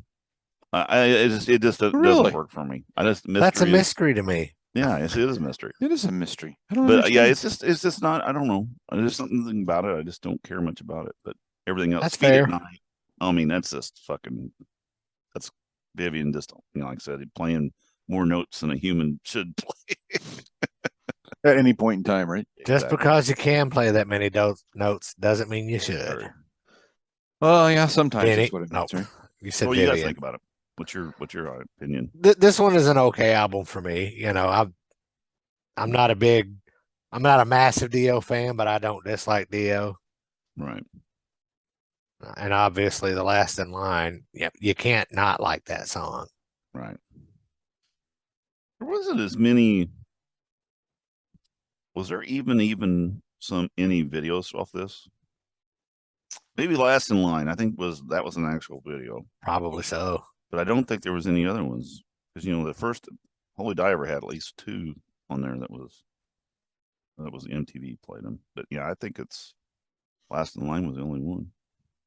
Speaker 3: It just
Speaker 2: Really?
Speaker 3: doesn't work for me.
Speaker 1: That's a mystery to me.
Speaker 3: Yeah, it is a mystery.
Speaker 2: It is a mystery. I don't.
Speaker 3: But yeah, it's just not. I don't know. There's something about it. I just don't care much about it. But everything else,
Speaker 1: that's fair.
Speaker 3: Night, I mean, that's just fucking. That's Vivian just, like I said, playing more notes than a human should play
Speaker 2: at any point in time, right?
Speaker 1: Just exactly. Because you can play that many notes doesn't mean you should.
Speaker 2: Well, yeah, sometimes that's what it means, right?
Speaker 1: You said.
Speaker 3: What do you guys think about it? What's your opinion?
Speaker 1: This one is an okay album for me. I'm not a massive Dio fan, but I don't dislike Dio.
Speaker 3: Right.
Speaker 1: And obviously, The Last in Line. Yep, you can't not like that song.
Speaker 3: Right. There wasn't as many. Was there even any videos off this? Maybe Last in Line. I think that was an actual video.
Speaker 1: Probably so.
Speaker 3: But I don't think there was any other ones, because the first Holy Diver had at least 2 on there that was MTV played them. But yeah, I think it's Last in Line was the only one.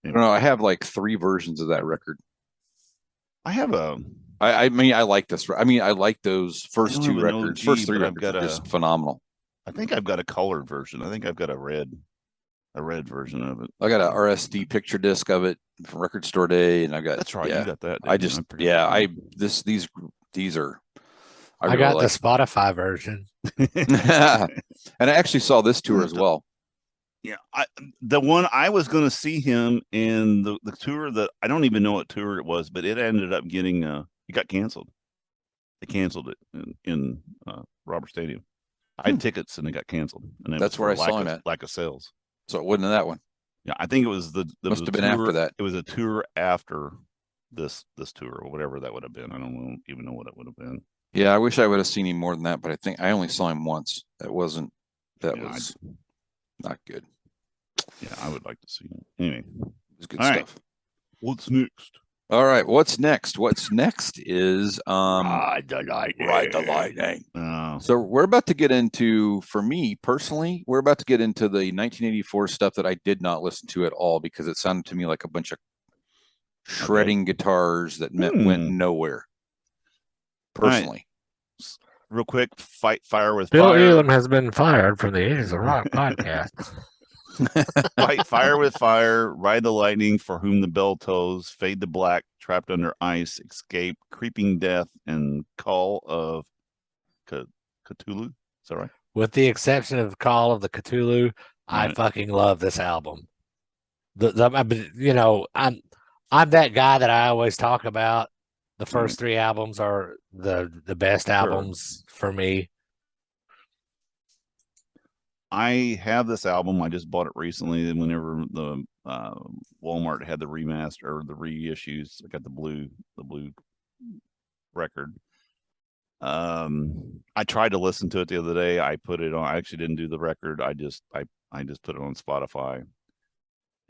Speaker 2: Anyway. I don't know. I have like 3 versions of that record.
Speaker 3: I have
Speaker 2: I mean, I like this. I mean, I like those first 2 records. First 3 records are just phenomenal.
Speaker 3: I think I've got a colored version. I think I've got a red version of it.
Speaker 2: I got a RSD picture disc of it from Record Store Day, and I got
Speaker 3: That's right.
Speaker 2: Yeah,
Speaker 3: You got that.
Speaker 2: I
Speaker 3: didn't you?
Speaker 2: just
Speaker 3: I'm pretty sure.
Speaker 2: these are I
Speaker 1: I
Speaker 2: really
Speaker 1: got
Speaker 2: like.
Speaker 1: the Spotify version.
Speaker 2: And I actually saw this tour as well.
Speaker 3: Yeah, the one I was going to see him in the tour that I don't even know what tour it was, but it ended up getting it got canceled. They canceled it in Robert Stadium. I had tickets and it got canceled, and
Speaker 2: That's where I saw him at.
Speaker 3: lack of sales.
Speaker 2: So it wasn't that one.
Speaker 3: Yeah, I think it was
Speaker 2: Must have been after that.
Speaker 3: It was a tour after this tour or whatever that would have been. I don't even know what it would have been.
Speaker 2: Yeah, I wish I would have seen him more than that, but I think I only saw him once. That was not good.
Speaker 3: Yeah, I would like to see him. Anyway,
Speaker 2: It was good
Speaker 3: All
Speaker 2: stuff.
Speaker 3: right. What's next?
Speaker 2: All right, what's next? What's next is
Speaker 3: Ride the Lightning.
Speaker 2: Ride the Lightning.
Speaker 3: Oh,
Speaker 2: So we're about to get into, for me personally, we're about to get into the 1984 stuff that I did not listen to at all because it sounded to me like a bunch of shredding guitars that went nowhere. Personally.
Speaker 3: real quick, Fire with
Speaker 1: Bill
Speaker 3: Fire.
Speaker 1: Elam has been fired from the Ages of Rock podcast.
Speaker 3: Fight Fire with Fire, Ride the Lightning, For Whom the Bell Tolls, Fade to Black, Trapped Under Ice, Escape, Creeping Death, and Call of Cthulhu. Is that right?
Speaker 1: With the exception of Call of the Cthulhu, I
Speaker 3: Right.
Speaker 1: fucking love this album. I'm that guy that I always talk about. The first three albums are the best albums for me.
Speaker 3: I have this album. I just bought it recently. Whenever the Walmart had the remaster or the reissues, I got the blue record. I tried to listen to it the other day. I put it on. I actually didn't do the record. I just put it on Spotify,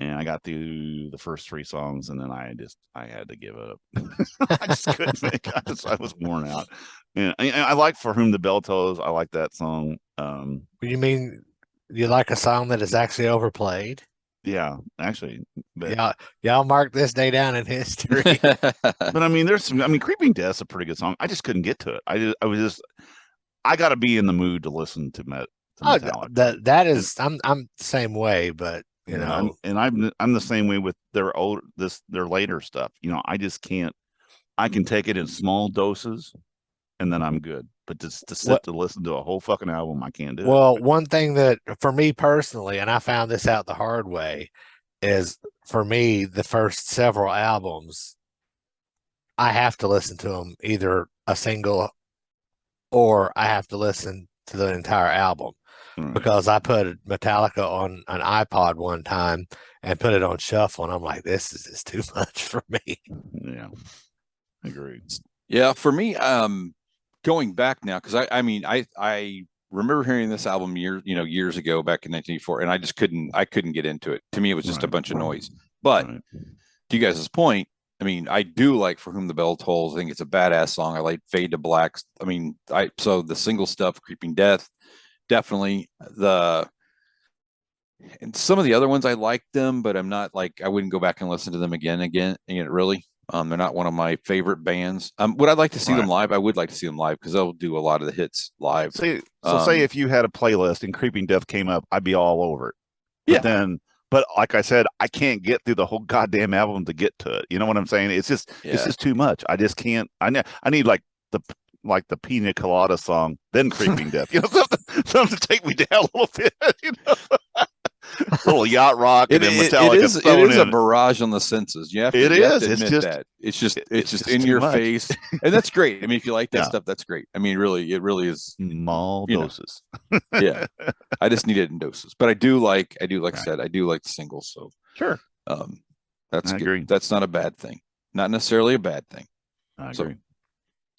Speaker 3: and I got through the first three songs, and then I had to give up. I just couldn't make. I was worn out. And I like For Whom the Bell Tolls. I like that song.
Speaker 1: You mean you like a song that is actually overplayed?
Speaker 3: Yeah, actually, but
Speaker 1: Y'all mark this day down in history.
Speaker 3: but I mean, Creeping Death's a pretty good song. I just couldn't get to it. I got to be in the mood to listen to Metallica.
Speaker 1: That is, I'm the same way, but you know,
Speaker 3: I'm the same way with their later stuff. I just can't. I can take it in small doses, and then I'm good. But to sit to listen to a whole fucking album, I can't do it.
Speaker 1: Well, one thing that for me personally, and I found this out the hard way, is for me the first several albums, I have to listen to them either a single or I have to listen to the entire album. Because I put Metallica on an iPod one time and put it on shuffle, and I'm like, this is just too much for me.
Speaker 3: Yeah, agreed.
Speaker 2: Yeah, for me, going back now, because I remember hearing this album years ago back in 1984, and I couldn't get into it. To me, it was just a bunch of noise. But to you guys' point, I mean, I do like For Whom the Bell Tolls. I think it's a badass song. I like Fade to Black. I mean, so the single stuff, Creeping Death, definitely. And some of the other ones I like them, but I'm not like I wouldn't go back and listen to them again. Really. They're not one of my favorite bands. Would I like to see them live? I would like to see them live because they'll do a lot of the hits live.
Speaker 3: Say if you had a playlist and Creeping Death came up, I'd be all over it. But like I said, I can't get through the whole goddamn album to get to it. You know what I'm saying? It's just too much. I just can't. I need like the Pina Colada song, then Creeping Death. Something to take me down a little bit. A little yacht rock and then Metallica.
Speaker 2: It is a barrage on the senses. You have to admit that. It's just in your face, and that's great. I mean, if you like that stuff, that's great. I mean, it really is
Speaker 3: small doses.
Speaker 2: Yeah, I just need it in doses, but I do like I said, I do like the singles. So
Speaker 3: sure,
Speaker 2: that's
Speaker 3: I
Speaker 2: good.
Speaker 3: agree.
Speaker 2: That's not a bad thing. Not necessarily a bad thing.
Speaker 3: I agree.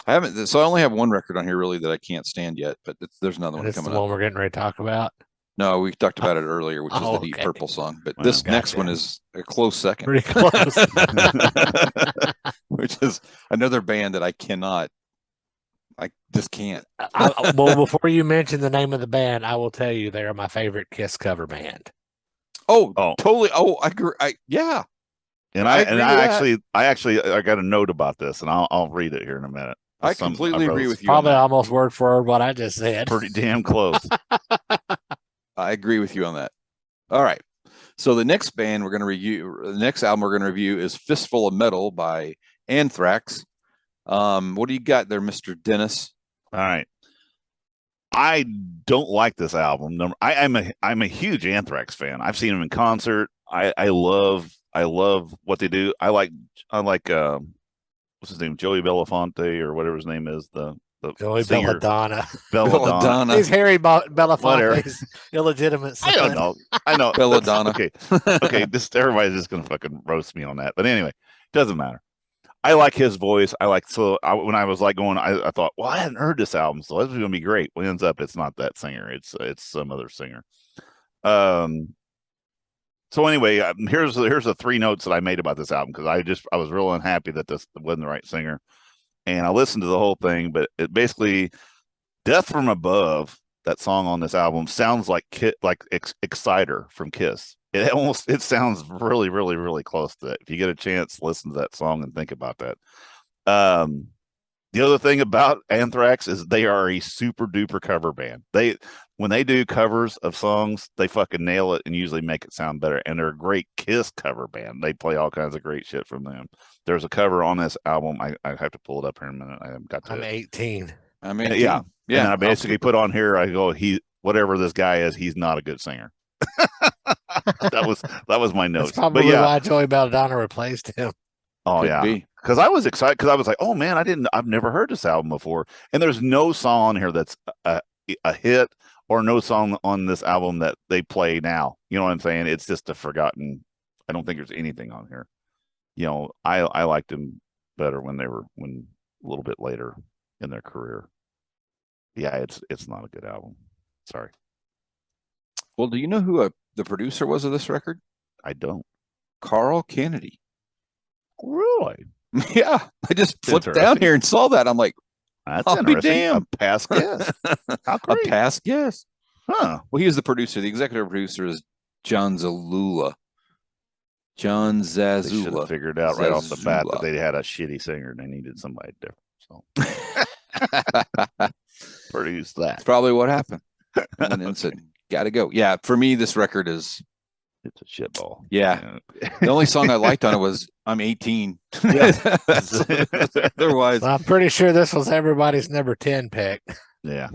Speaker 2: I only have one record on here really that I can't stand yet, but there's another one coming up.
Speaker 1: The one we're getting ready to talk about.
Speaker 2: No, we talked about it earlier, which is the Deep Purple song. But this next one is a close second.
Speaker 1: Pretty close.
Speaker 2: Which is another band that I just can't.
Speaker 1: Well, before you mention the name of the band, I will tell you they are my favorite Kiss cover band.
Speaker 2: Oh, totally. Oh, I agree. Yeah.
Speaker 3: And I actually got a note about this, and I'll read it here in a minute.
Speaker 2: I completely agree with you.
Speaker 1: Probably almost word for word what I just said.
Speaker 3: Pretty damn close.
Speaker 2: I agree with you on that. All right. So the next band we're going to review, the next album we're going to review is Fistful of Metal by Anthrax. What do you got there, Mr. Dennis?
Speaker 3: All right. I don't like this album. I'm a huge Anthrax fan. I've seen them in concert. I love what they do. I like what's his name, Joey Belafonte or whatever his name is, the
Speaker 1: Joey
Speaker 3: singer.
Speaker 1: Belladonna.
Speaker 3: Belladonna.
Speaker 1: He's Harry Belafonte's illegitimate son.
Speaker 3: I don't know. I know.
Speaker 2: Belladonna.
Speaker 3: Okay. Everybody's just gonna fucking roast me on that. But anyway, doesn't matter. I like his voice. When I was like going, I thought, well, I hadn't heard this album, so this is gonna be great. Well, it ends up it's not that singer. It's some other singer. So anyway, here's the 3 notes that I made about this album, because I was real unhappy that this wasn't the right singer, and I listened to the whole thing. But it basically, "Death from Above," that song on this album, sounds like Exciter from Kiss. It sounds really, really, really close to it. If you get a chance, listen to that song and think about that. The other thing about Anthrax is they are a super duper cover band. When they do covers of songs, they fucking nail it and usually make it sound better. And they're a great Kiss cover band. They play all kinds of great shit from them. There's a cover on this album. I have to pull it up here in a minute. I haven't got to.
Speaker 1: I'm 18.
Speaker 2: I mean,
Speaker 3: yeah.
Speaker 2: And
Speaker 3: I basically put on here, I go, whatever this guy is, he's not a good singer. that was my notes.
Speaker 1: That's probably why Joey Belladonna replaced him.
Speaker 3: Oh,
Speaker 2: Could
Speaker 3: yeah.
Speaker 2: be.
Speaker 3: Because I was excited, because I was like, oh man, I've never heard this album before. And there's no song on here that's a hit, or no song on this album that they play now. You know what I'm saying? It's just a forgotten. I don't think there's anything on here. You know, I liked them better when a little bit later in their career. Yeah, it's not a good album. Sorry.
Speaker 2: Well, do you know who the producer was of this record?
Speaker 3: I don't.
Speaker 2: Carl Kennedy.
Speaker 3: Really?
Speaker 2: Yeah, I just flipped down here and saw that. I'm like,
Speaker 3: that's
Speaker 2: I'll be
Speaker 3: interesting.
Speaker 2: damned.
Speaker 3: A past guest. How
Speaker 2: a
Speaker 3: great.
Speaker 2: past guest.
Speaker 3: Huh.
Speaker 2: Well, he was the producer. The executive producer is John Zazula. John
Speaker 3: They should have
Speaker 2: Zazula.
Speaker 3: figured out right off the bat that
Speaker 2: Zazula.
Speaker 3: they had a shitty singer and they needed somebody different. So produce that.
Speaker 2: That's probably what happened. And then said, "Got to go." Yeah, for me, this record is.
Speaker 3: It's a shitball.
Speaker 2: Yeah. The only song I liked on it was "I'm 18." Otherwise,
Speaker 1: I'm pretty sure this was everybody's number 10 pick.
Speaker 3: Yeah.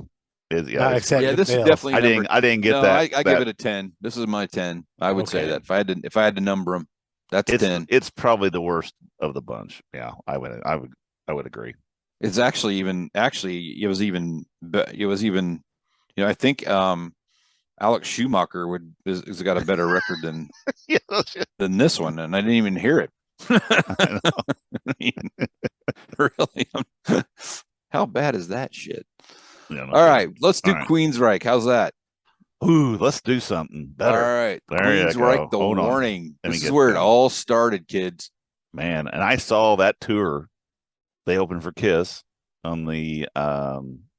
Speaker 1: Except
Speaker 2: yeah, this is
Speaker 1: Bill.
Speaker 2: definitely.
Speaker 3: I didn't get that.
Speaker 2: I give it a 10. This is my 10. I would say
Speaker 3: Okay.
Speaker 2: that if I had to number them, that's 10.
Speaker 3: It's probably the worst of the bunch. Yeah, I would agree.
Speaker 2: It's actually it was even I think Alex Schumacher has got a better record than
Speaker 3: Yeah,
Speaker 2: than this one, and I didn't even hear it.
Speaker 3: I know.
Speaker 2: I mean, really, how bad is that shit?
Speaker 3: Yeah, no
Speaker 2: All right, let's do
Speaker 3: All right.
Speaker 2: Queensryche. How's that?
Speaker 3: Ooh, let's do something better.
Speaker 2: All right,
Speaker 3: There you
Speaker 2: Queensryche,
Speaker 3: go.
Speaker 2: The
Speaker 3: Hold on.
Speaker 2: Warning.
Speaker 3: Let me
Speaker 2: This is
Speaker 3: get
Speaker 2: where it
Speaker 3: that.
Speaker 2: all started, kids.
Speaker 3: Man, and I saw that tour. They opened for Kiss on the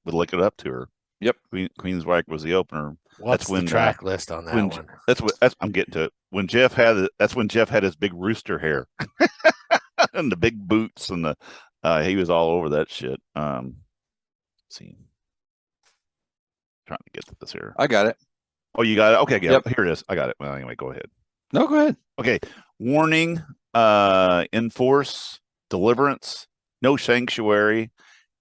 Speaker 3: Lick It Up tour.
Speaker 2: Yep.
Speaker 3: Queensryche was the opener.
Speaker 1: What's
Speaker 3: when,
Speaker 1: the track list on that
Speaker 3: when-
Speaker 1: one?
Speaker 3: That's I'm getting to it. That's when Jeff had his big rooster hair and the big boots and he was all over that shit. Let's see. Trying to get to this here.
Speaker 2: I got it.
Speaker 3: Oh, you got it? Okay, yeah,
Speaker 2: Yep.
Speaker 3: here it is. I got it. Well, anyway, go ahead.
Speaker 2: No, go ahead.
Speaker 3: Okay. Warning, Enforce, Deliverance, No Sanctuary,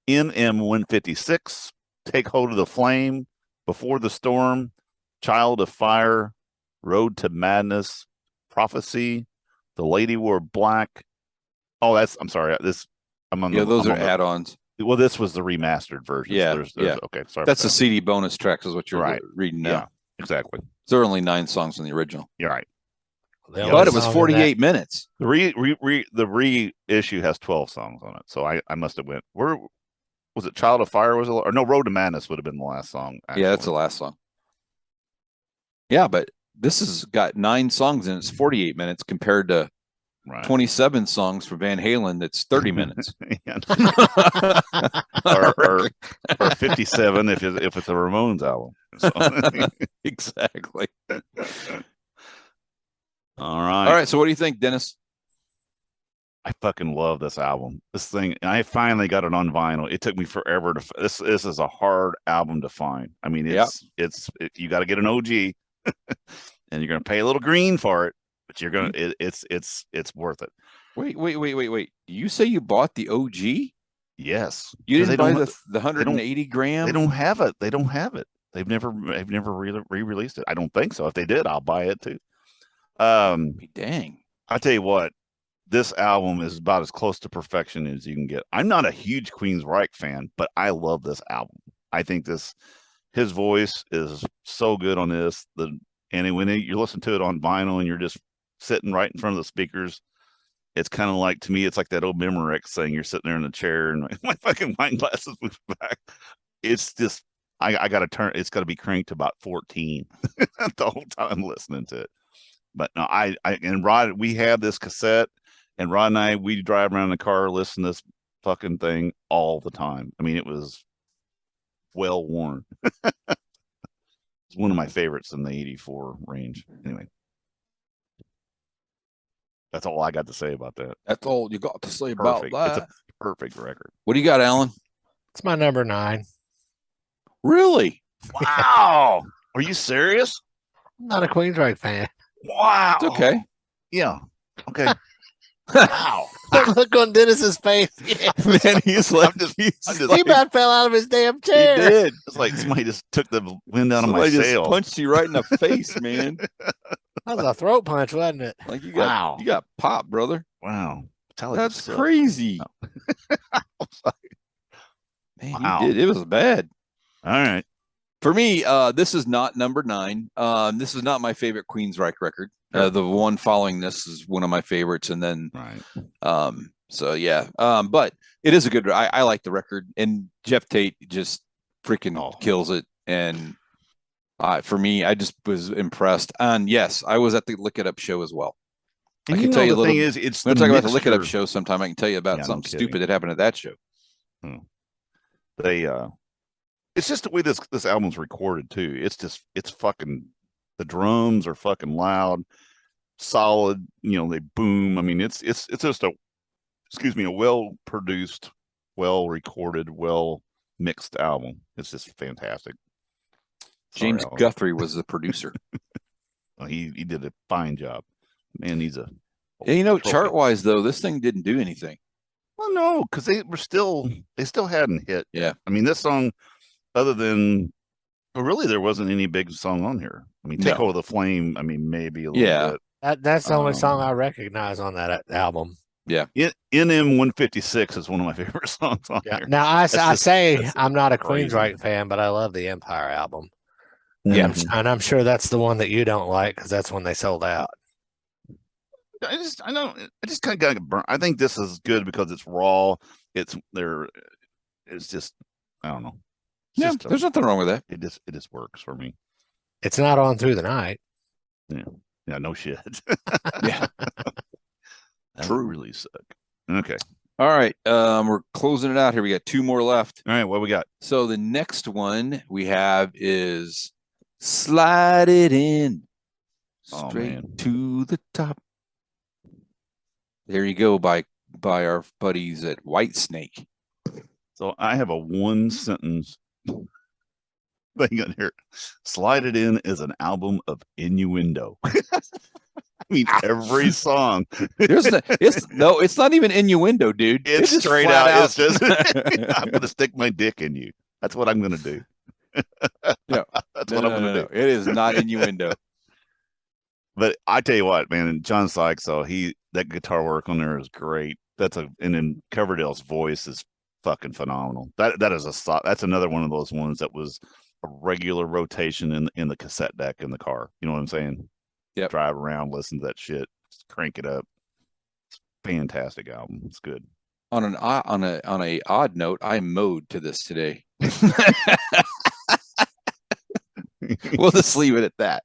Speaker 3: NM 156, Take Hold of the Flame, Before the Storm, Child of Fire, Road to Madness, Prophecy, The Lady Wore Black. Oh, I'm sorry. I'm on
Speaker 2: Those
Speaker 3: I'm
Speaker 2: are
Speaker 3: on the-
Speaker 2: add-ons.
Speaker 3: Well, this was the remastered version.
Speaker 2: Yeah,
Speaker 3: There's,
Speaker 2: yeah.
Speaker 3: Okay, sorry.
Speaker 2: That's
Speaker 3: about
Speaker 2: the
Speaker 3: that.
Speaker 2: CD bonus tracks, is what you're
Speaker 3: Right.
Speaker 2: reading now.
Speaker 3: Yeah, exactly.
Speaker 2: There are only 9 songs in the original,
Speaker 3: You're right.
Speaker 1: The
Speaker 3: Yeah,
Speaker 1: only
Speaker 2: but it was
Speaker 1: song in
Speaker 2: 48 minutes.
Speaker 3: The reissue has 12 songs on it, so I must have went. Where was it? Child of Fire was it? Or no, Road to Madness would have been the last song.
Speaker 2: Yeah, that's the last song. Yeah, but this has got 9 songs and it's 48 minutes compared to
Speaker 3: right.
Speaker 2: 27 songs for Van Halen. That's 30 minutes.
Speaker 3: Yeah. or 57 if it's a Ramones album. So,
Speaker 2: Exactly.
Speaker 3: all right.
Speaker 2: All right. So what do you think, Dennis?
Speaker 3: I fucking love this album. This thing, I finally got it on vinyl. It took me forever to. This is a hard album to find. I mean, you got to get an OG. and you're gonna pay a little green for it, but you're gonna it's worth it.
Speaker 2: Wait. You say you bought the OG?
Speaker 3: Yes,
Speaker 2: You
Speaker 3: 'cause
Speaker 2: didn't buy the 180
Speaker 3: they
Speaker 2: gram?
Speaker 3: don't have it. They don't have it. They've never re-released it. I don't think so. If they did, I'll buy it too.
Speaker 2: Dang.
Speaker 3: I tell you what, this album is about as close to perfection as you can get. I'm not a huge Queensryche fan, but I love this album. I think his voice is so good on this. And when you listen to it on vinyl and you're just sitting right in front of the speakers, it's kind of like, to me, it's like that old Memorex thing. You're sitting there in the chair and my fucking wine glasses move back. It's just, I got to turn, it's got to be cranked to about 14 the whole time listening to it. But no, and Rod, we have this cassette, and Rod and I, we drive around in the car, listen to this fucking thing all the time. I mean, it was well worn. It's one of my favorites in the 84 range. Anyway. That's all I got to say about that.
Speaker 2: That's all you got to say
Speaker 3: Perfect.
Speaker 2: about that.
Speaker 3: It's a perfect record.
Speaker 2: What do you got, Alan?
Speaker 1: It's my number 9.
Speaker 2: Really?
Speaker 3: Wow. Are you serious?
Speaker 1: I'm not a Queensryche fan.
Speaker 3: Wow.
Speaker 2: It's okay.
Speaker 3: Yeah. Okay. Wow.
Speaker 1: Look on Dennis's face. Yeah.
Speaker 2: Man, he's like,
Speaker 1: He about fell out of his damn chair.
Speaker 2: he did.
Speaker 3: It's like somebody just took the wind out of my
Speaker 2: Somebody just
Speaker 3: sail.
Speaker 2: punched you right in the face, man.
Speaker 1: That was a throat punch, wasn't it?
Speaker 2: Like you got popped, brother.
Speaker 3: Wow.
Speaker 2: That's crazy. Man,
Speaker 3: Wow.
Speaker 2: you did. It was bad.
Speaker 3: All right.
Speaker 2: For me, this is not number 9. This is not my favorite Queensryche record. The one following this is one of my favorites, and then
Speaker 3: Right.
Speaker 2: so yeah. But it is a good. I like the record, and Jeff Tate just freaking kills it. And for me, I just was impressed. And yes, I was at the Lick It Up show as well.
Speaker 3: And
Speaker 2: I can tell you a little.
Speaker 3: Thing is, it's
Speaker 2: we're
Speaker 3: the
Speaker 2: talking about the Lick It Up
Speaker 3: mixture.
Speaker 2: show sometime. I can tell you about something
Speaker 3: kidding.
Speaker 2: stupid that happened at that show.
Speaker 3: It's just the way this album's recorded too. It's fucking, the drums are fucking loud, solid, they boom. I mean, it's just a well produced, well recorded, well mixed album. It's just fantastic.
Speaker 2: James Guthrie was the producer.
Speaker 3: He did a fine job. Man, he's a
Speaker 2: chart wise though, this thing didn't do anything.
Speaker 3: Well, no, because they still hadn't hit.
Speaker 2: Yeah.
Speaker 3: I mean, this song, other than, really, there wasn't any big song on here. I mean, Take Hold of the Flame, I mean, maybe a little bit.
Speaker 1: That's the only song I recognize on that album.
Speaker 2: Yeah.
Speaker 3: NM 156 is one of my favorite songs on here.
Speaker 1: Now, I say I'm not a Queensryche fan, but I love the Empire album. Yeah. And I'm sure that's the one that you don't like because that's when they sold out.
Speaker 3: I just kind of got burnt. I think this is good because it's raw. It's just, I don't know.
Speaker 2: There's nothing wrong with that.
Speaker 3: It just works for me.
Speaker 1: It's not on through the night.
Speaker 3: Yeah, no shit.
Speaker 2: Yeah.
Speaker 3: True. Really suck. Okay.
Speaker 2: All right. We're closing it out here. We got 2 more left.
Speaker 3: All right, what we got?
Speaker 2: So the next one we have is Slide It In. Straight to the top. There you go, by our buddies at Whitesnake.
Speaker 3: So I have a 1-sentence thing on here. Slide It In is an album of innuendo. I mean, every song.
Speaker 2: It's not even innuendo, dude.
Speaker 3: It's
Speaker 2: just
Speaker 3: straight
Speaker 2: out.
Speaker 3: It's just, I'm going to stick my dick in you. That's what I'm going to do.
Speaker 2: No,
Speaker 3: that's what I'm going to do.
Speaker 2: It is not innuendo.
Speaker 3: But I tell you what, man, John Sykes, that guitar work on there is great. And then Coverdale's voice is fucking phenomenal. That's another one of those ones that was a regular rotation in the cassette deck in the car. You know what I'm saying?
Speaker 2: Yeah.
Speaker 3: Drive around, listen to that shit, just crank it up. It's a fantastic album. It's good.
Speaker 2: On a odd note, I mowed to this today. We'll just leave it at that.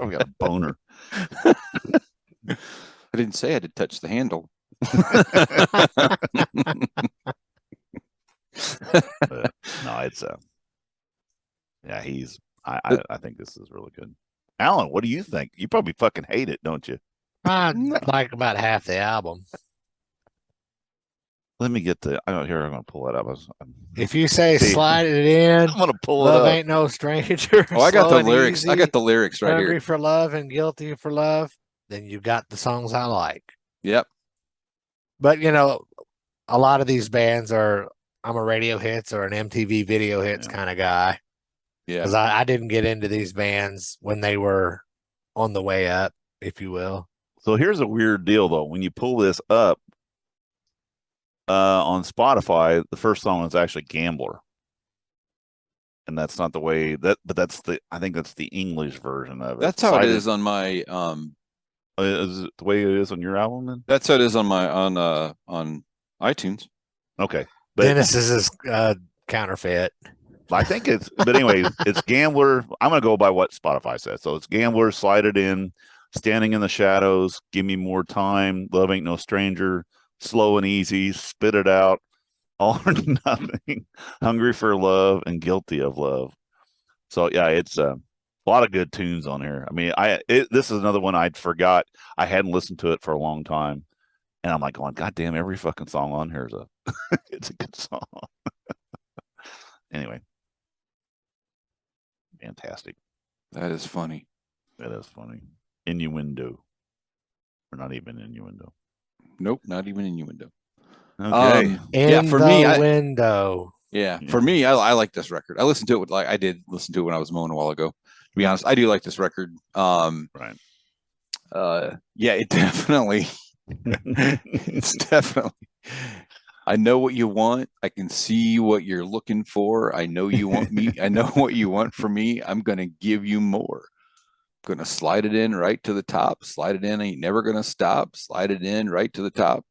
Speaker 3: We got a boner.
Speaker 2: I didn't say I had to touch the handle.
Speaker 3: No, it's I think this is really good. Alan, what do you think? You probably fucking hate it, don't you?
Speaker 1: I like about half the album.
Speaker 3: Let me get the. I don't here. I'm gonna pull that up.
Speaker 1: If you say
Speaker 3: See.
Speaker 1: slide it in,
Speaker 3: I'm gonna pull
Speaker 1: love
Speaker 3: it up.
Speaker 1: ain't no stranger.
Speaker 2: Oh, I got
Speaker 1: slow
Speaker 2: the
Speaker 1: and
Speaker 2: lyrics. I
Speaker 1: easy,
Speaker 2: got the lyrics right
Speaker 1: hungry
Speaker 2: here.
Speaker 1: for love and guilty for love. Then you got the songs I like.
Speaker 2: Yep.
Speaker 1: But a lot of these bands are. I'm a radio hits or an MTV video hits kind of guy.
Speaker 2: Yeah.
Speaker 1: Because I didn't get into these bands when they were on the way up, if you will.
Speaker 3: So here's a weird deal, though. When you pull this up on Spotify, the first song is actually "Gambler," and that's not the way that. But I think that's the English version of it.
Speaker 2: That's how it is on my.
Speaker 3: Is it the way it is on your album? Then
Speaker 2: That's how it is on my on iTunes.
Speaker 3: okay. But
Speaker 1: Dennis's is counterfeit.
Speaker 3: I think but anyway, it's "Gambler." I'm gonna go by what Spotify says. So it's "Gambler," "Slide It In," "Standing in the Shadows," "Give Me More Time," "Love Ain't No Stranger," "Slow and Easy," "Spit It Out," "All or Nothing," "Hungry for Love," and "Guilty of Love." So yeah, it's a lot of good tunes on here. I mean, this is another one I'd forgot. I hadn't listened to it for a long time, and I'm like going, God damn, every fucking song on here is it's a good song. Anyway. Fantastic.
Speaker 2: That is funny.
Speaker 3: That is funny. Innuendo. Or not even innuendo.
Speaker 2: Nope, not even innuendo.
Speaker 3: Okay.
Speaker 2: Yeah, for me,
Speaker 1: window.
Speaker 2: For me, I like this record. I listened to it I did listen to it when I was mowing a while ago. To be honest, I do like this record.
Speaker 3: Right.
Speaker 2: Yeah, it definitely. It's definitely. I know what you want. I can see what you're looking for. I know you want me. I know what you want from me. I'm going to give you more. I'm going to slide it in right to the top. Slide it in. Ain't never going to stop. Slide it in right to the top.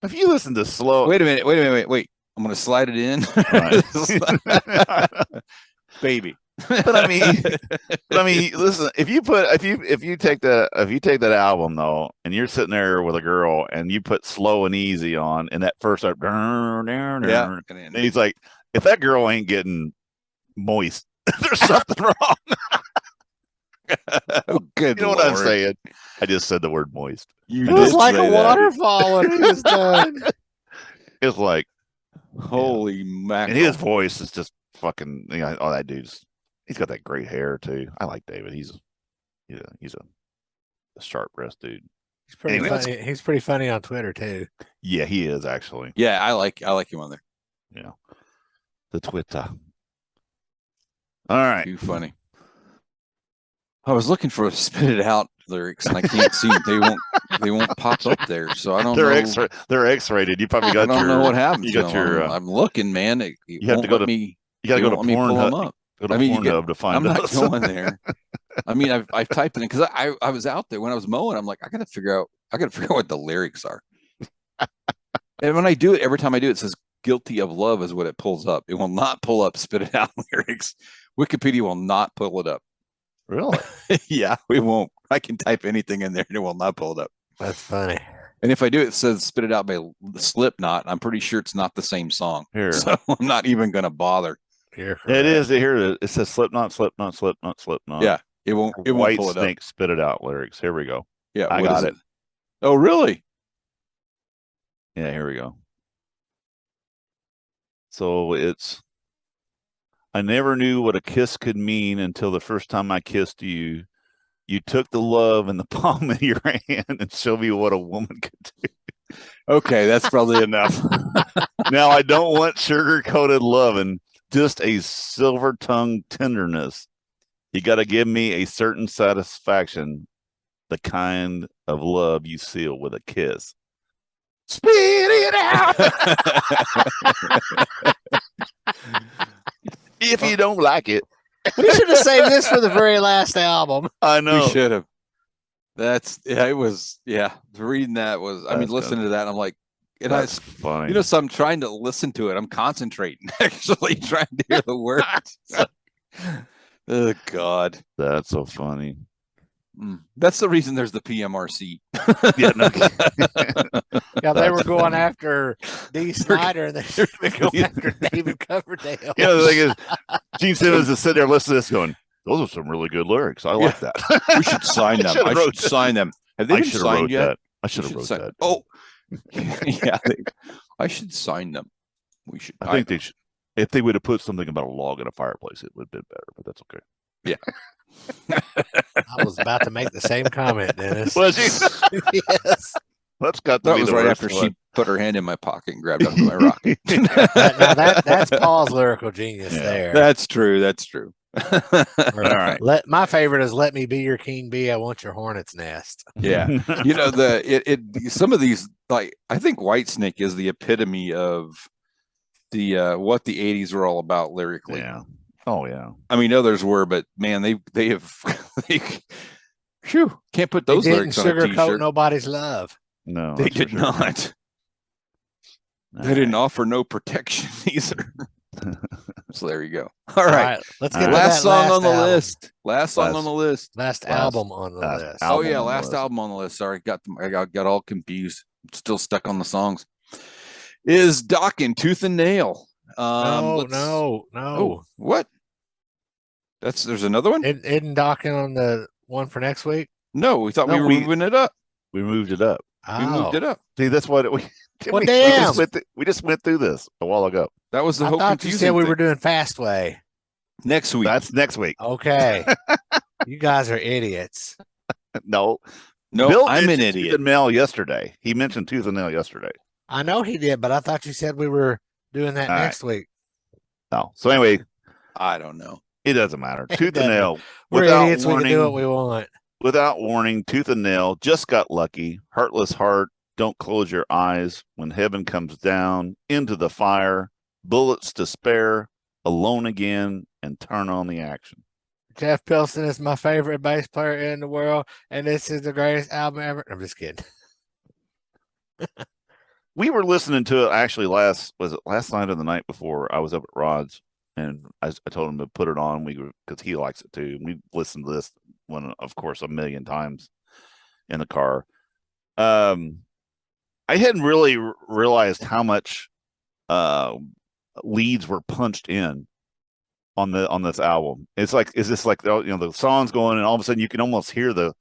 Speaker 3: If you listen to slow.
Speaker 2: Wait a minute. Wait. I'm going to slide it in.
Speaker 3: Right.
Speaker 2: Baby.
Speaker 3: But I mean, listen. If you take that album though, and you're sitting there with a girl, and you put "Slow and Easy" on, and that first up,
Speaker 2: yeah,
Speaker 3: and he's like, if that girl ain't getting moist, there's something wrong.
Speaker 2: Oh, good.
Speaker 3: You know
Speaker 2: Lord.
Speaker 3: what I'm saying? I just said the word moist.
Speaker 1: It was like a waterfall when it was done.
Speaker 3: It's like,
Speaker 2: holy mackerel.
Speaker 3: and his voice is just fucking. Oh, that he's got that great hair too. I like David. He's a sharp wrist dude.
Speaker 1: He's pretty funny. He's pretty funny on Twitter too.
Speaker 3: Yeah, he is actually.
Speaker 2: Yeah, I like him on there.
Speaker 3: Yeah, the Twitter. All right,
Speaker 2: too funny. I was looking for "Spit It Out" lyrics, and I can't see them. They won't pop up there. So I don't know.
Speaker 3: They're X-rated. You probably got.
Speaker 2: I don't know what happened.
Speaker 3: You got your.
Speaker 2: I'm looking, man.
Speaker 3: You have to go to. You got to go to Pornhub. Go to Pornhub to find.
Speaker 2: I'm not going there. I mean, I've typed it in because I was out there when I was mowing. I'm like, I got to figure out what the lyrics are. And when I do it, every time I do it, it says "Guilty of Love" is what it pulls up. It will not pull up "Spit It Out" lyrics. Wikipedia will not pull it up.
Speaker 3: Really?
Speaker 2: Yeah, we won't. I can type anything in there and it will not pull it up.
Speaker 1: That's funny.
Speaker 2: And if I do, it says "Spit It Out" by Slipknot. I'm pretty sure it's not the same song.
Speaker 3: Here.
Speaker 2: So I'm not even going to bother.
Speaker 3: Here. It is. Here it says Slipknot, Slipknot, Slipknot, Slipknot.
Speaker 2: Yeah, it won't pull it
Speaker 3: Snake
Speaker 2: up.
Speaker 3: Spit It Out lyrics. Here we go.
Speaker 2: Yeah,
Speaker 3: I got it.
Speaker 2: Oh, really?
Speaker 3: Yeah, here we go. So it's, I never knew what a kiss could mean until the first time I kissed you. You took the love in the palm of your hand and showed me what a woman could do.
Speaker 2: Okay, that's probably enough.
Speaker 3: Now, I don't want sugar-coated loving, just a silver-tongued tenderness. You got to give me a certain satisfaction, the kind of love you seal with a kiss. Spit it out. If you don't like it.
Speaker 1: We should have saved this for the very last album.
Speaker 3: I know.
Speaker 2: We should have. It was reading that was, listening to that, and I'm like,
Speaker 3: that's funny.
Speaker 2: So I'm trying to listen to it. I'm concentrating, actually trying to hear the words. Oh, God.
Speaker 3: That's so funny.
Speaker 2: That's the reason there's the PMRC.
Speaker 3: Yeah, no.
Speaker 1: Yeah, they were going after Dee Snider, and they were going after David Coverdale.
Speaker 3: Yeah, the thing is, Gene Simmons is sitting there listening to this going, those are some really good lyrics. I like that.
Speaker 2: We should sign them. I should sign them. Have they been signed yet?
Speaker 3: I should have wrote that.
Speaker 2: Oh, yeah. I should sign them. We should.
Speaker 3: I think they should. If they would have put something about a log in a fireplace, it would have been better. But that's okay.
Speaker 2: Yeah.
Speaker 1: I was about to make the same comment, Dennis.
Speaker 3: Was you?
Speaker 1: Yes.
Speaker 3: That's got to
Speaker 2: That
Speaker 3: be
Speaker 2: was
Speaker 3: the
Speaker 2: right
Speaker 3: worst
Speaker 2: after
Speaker 3: one.
Speaker 2: she put her hand in my pocket and grabbed onto my rocket.
Speaker 1: That's Paul's lyrical genius
Speaker 3: Yeah.
Speaker 1: there.
Speaker 2: That's true. That's true.
Speaker 1: Or,
Speaker 3: All right.
Speaker 1: my favorite is "Let me be your king bee. I want your hornet's nest."
Speaker 2: Yeah. You know, some of these, like, I think Whitesnake is the epitome of the what the 80s were all about lyrically.
Speaker 3: Yeah. Oh yeah.
Speaker 2: I mean, others were, but man, they have phew, can't put those
Speaker 1: they didn't
Speaker 2: lyrics on a
Speaker 1: sugarcoat
Speaker 2: t-shirt.
Speaker 1: nobody's love.
Speaker 3: No,
Speaker 2: They
Speaker 3: that's for
Speaker 2: did
Speaker 3: sure.
Speaker 2: not.
Speaker 3: All
Speaker 2: They didn't
Speaker 3: right.
Speaker 2: offer no protection either. So there you go. All
Speaker 1: All
Speaker 2: right.
Speaker 1: let's
Speaker 3: All
Speaker 1: get
Speaker 3: right.
Speaker 1: to
Speaker 2: Last
Speaker 1: that
Speaker 2: song on the
Speaker 1: album.
Speaker 2: list. Last song on the list.
Speaker 1: Last
Speaker 3: Last-
Speaker 1: album on the
Speaker 3: last
Speaker 1: list.
Speaker 3: album
Speaker 2: Oh yeah,
Speaker 3: on the
Speaker 2: last
Speaker 3: list.
Speaker 2: album on the list. Sorry, I got all confused. Still stuck on the songs. Is Dokken Tooth and Nail?
Speaker 1: No.
Speaker 2: Oh, what? There's another one?
Speaker 1: Isn't Docking on the one for next week?
Speaker 2: No, we thought
Speaker 3: No,
Speaker 2: we were
Speaker 3: we-
Speaker 2: moving it up.
Speaker 3: We moved it up.
Speaker 2: We moved it up.
Speaker 3: See, that's what we.
Speaker 1: Well,
Speaker 3: we
Speaker 1: damn.
Speaker 3: just went through this a while ago.
Speaker 2: That was the
Speaker 1: I
Speaker 2: whole
Speaker 1: thought you
Speaker 2: confusing
Speaker 1: said we
Speaker 2: thing.
Speaker 1: were doing Fastway.
Speaker 2: Next week.
Speaker 3: That's next week.
Speaker 1: Okay. You guys are idiots.
Speaker 3: No,
Speaker 2: No,
Speaker 3: Bill
Speaker 2: I'm an
Speaker 3: mentioned Tooth
Speaker 2: idiot.
Speaker 3: and Nail yesterday. He mentioned Tooth and Nail yesterday.
Speaker 1: I know he did, but I thought you said we were doing that
Speaker 3: All right.
Speaker 1: next week.
Speaker 3: No. So anyway,
Speaker 2: I don't know.
Speaker 3: it doesn't matter.
Speaker 1: It
Speaker 3: Tooth and
Speaker 1: doesn't.
Speaker 3: Nail.
Speaker 1: We're
Speaker 3: Without
Speaker 1: idiots. We can do what
Speaker 3: warning,
Speaker 1: we want.
Speaker 3: without warning, Tooth and Nail just got lucky. Heartless heart. Don't close your eyes when heaven comes down into the fire. Bullets to spare. Alone again and turn on the action.
Speaker 1: Jeff Pilson is my favorite bass player in the world, and this is the greatest album ever. I'm just kidding.
Speaker 3: We were listening to it actually last night or the night before. I was up at Rod's and I told him to put it on. Because he likes it too. We listened to this one, of course, a million times in the car. I hadn't really realized how much leads were punched in on this album. It's like, is this like, the song's going and all of a sudden you can almost hear the